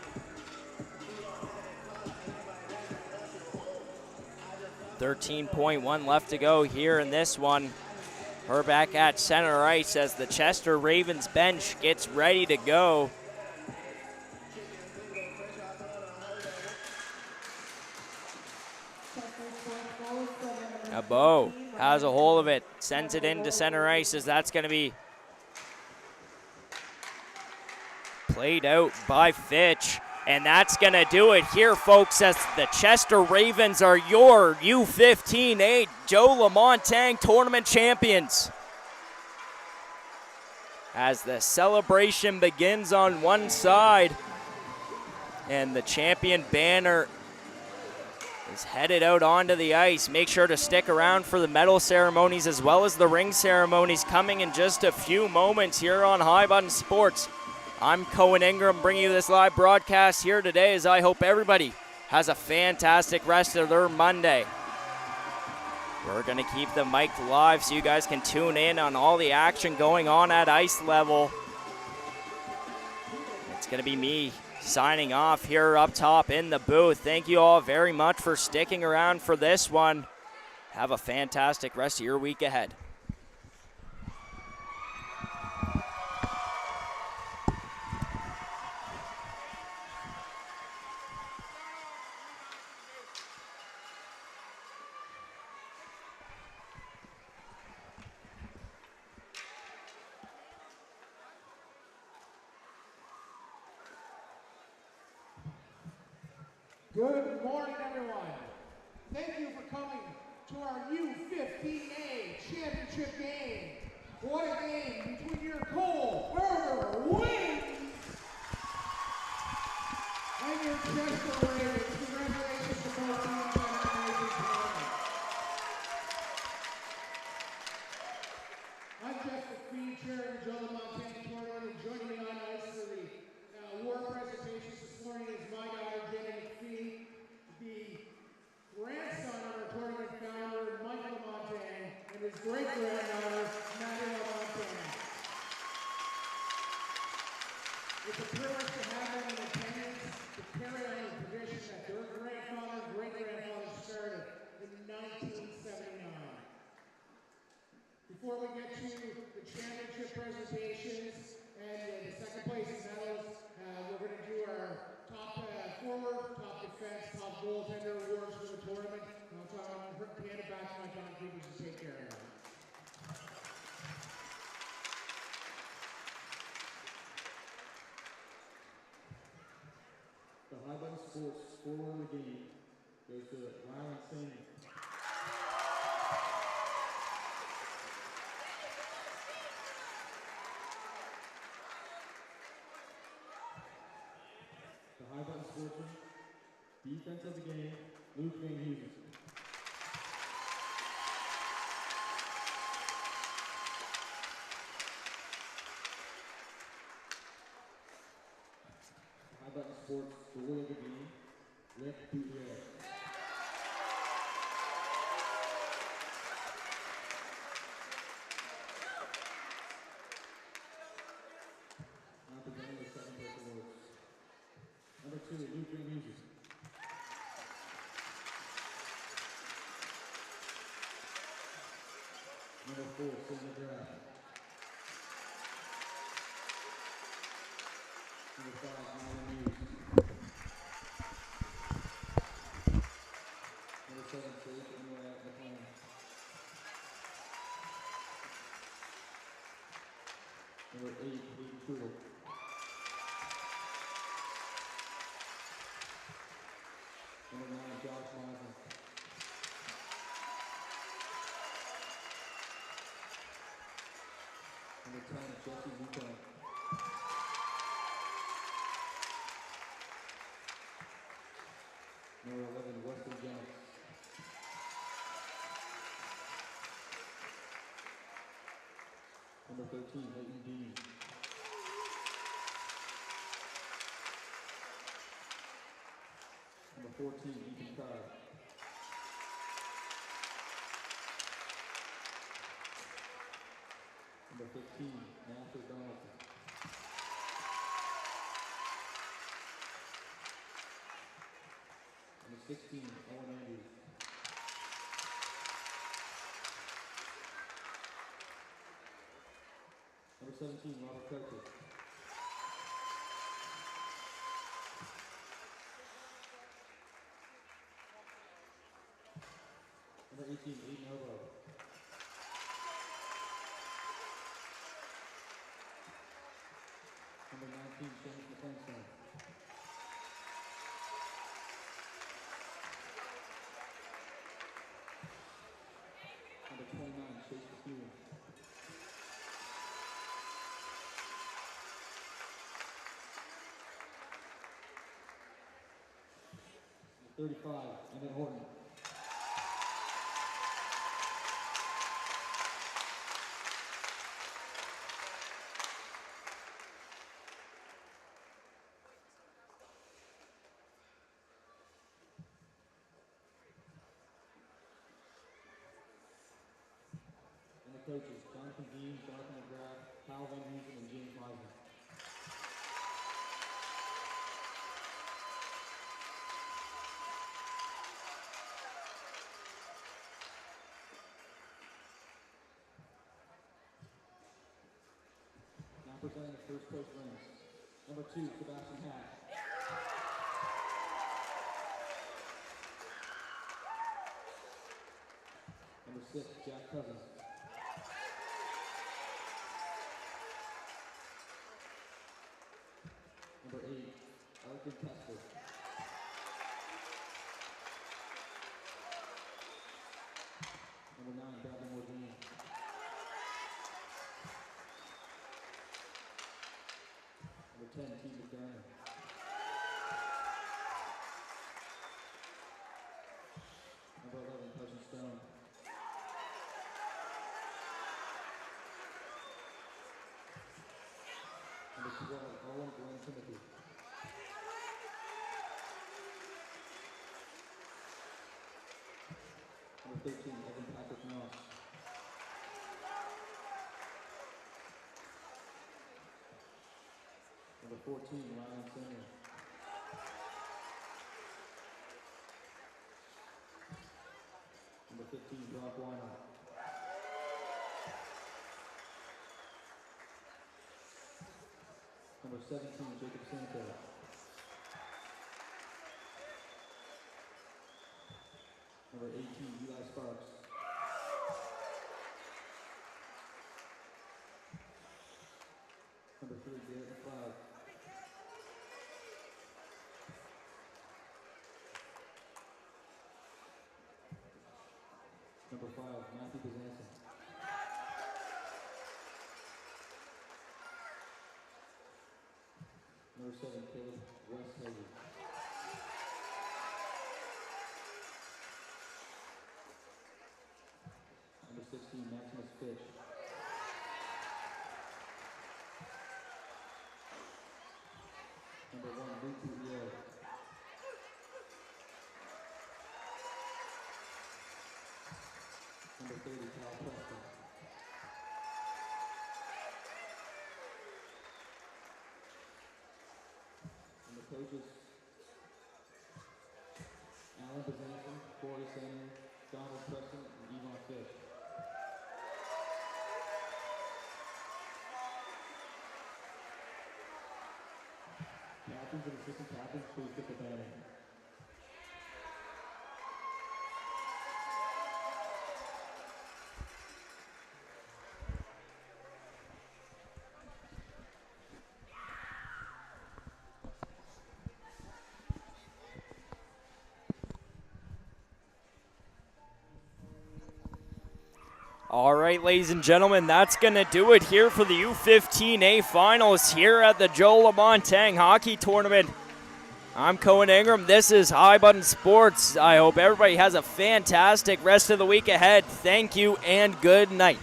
13.1 left to go here in this one. We're back at center ice as the Chester Ravens bench gets ready to go. Bo has a hold of it, sends it into center ice as that's going to be played out by Fitch. And that's going to do it here, folks, as the Chester Ravens are your U15A Joe LaMontagne Tournament champions. As the celebration begins on one side and the champion banner is headed out onto the ice. Make sure to stick around for the medal ceremonies as well as the ring ceremonies coming in just a few moments here on High Button Sports. I'm Cohen Ingram bringing you this live broadcast here today, as I hope everybody has a fantastic rest of their Monday. We're going to keep the mic live so you guys can tune in on all the action going on at ice level. It's going to be me signing off here up top in the booth. Thank you all very much for sticking around for this one. Have a fantastic rest of your week ahead. Good morning, everyone. Thank you for coming to our U15A championship game. What a game between your Cole Burger Wings and your Chester Ravens. Congratulations to both teams on an amazing tournament. I'm just the feed chair of the Joe LaMontagne tournament, and joining me on ice for the award presentations this morning is my daughter, Jenny McPhee, the grandson of our tournament founder, Michael LaMontagne, and his great-granddaughter, Maddie LaMontagne. It's a privilege to have them in attendance to carry on the tradition that their grandfather and great-grandfather started in 1979. Before we get to the championship presentations and the second place medals, we're going to do our top forward, top defense, top goaltender awards for the tournament. I'm going to hand it back to my timekeepers to take care of that. The High Button Sports forward of the game goes to Ryland Sr. The High Button Sportsman, defense of the game, Luke Van Heusen. The High Button Sports goalie of the game, Rick Bouvier. Now presenting the second place awards. Number 2, Luke Van Heusen. Number 4, Sam McGrath. Number 5, Myron Hughes. Number 7, Felipe McClellan. Number 8, Hayden Poodle. Number 9, Josh Meisner. Number 10, Jesse Zuko. Number 13, Leighton Dean. Number 14, Ethan Carr. Number 15, Matthew Donaldson. Number 16, Owen Andrews. Number 17, Robert Coates. Number 18, Aiden Obo. Number 19, James McClanston. Number 29, Chase McHugh. Number 35, Emmett Horton. And the coaches, Jonathan Dean, Jonathan McGrath, Kyle Van Houten, and James Meisner. Now presenting the first place rings. Number 2, Sebastian Hack. Number 6, Jack Cousins. Number 8, Elkin Kester. Number 9, Bradley Mordine. Number 10, T. McDermott. Number 11, Hudson Stone. Number 12, Owen Glenn Timothy. Number 13, Evan Patrick Moss. Number 14, Ryan Singer. Number 15, Brock Weiner. Number 17, Jacob Santo. Number 18, Eli Sparks. Number 3, Garrett McLeod. Number 5, Matthew Bezanson. Number 7, Caleb West Hager. Number 16, Maximus Fish. Number 1, Luke Rio. Number 30, Kyle Preston. And the coaches, Alan Bezanson, Corey Sanger, Donald Preston, and Yvonne Fish. Captains and assistant captains, please get the banner. All right, ladies and gentlemen, that's going to do it here for the U15A Finals here at the Joe LeMontang Hockey Tournament. I'm Cohen Ingram. This is High Button Sports. I hope everybody has a fantastic rest of the week ahead. Thank you and good night.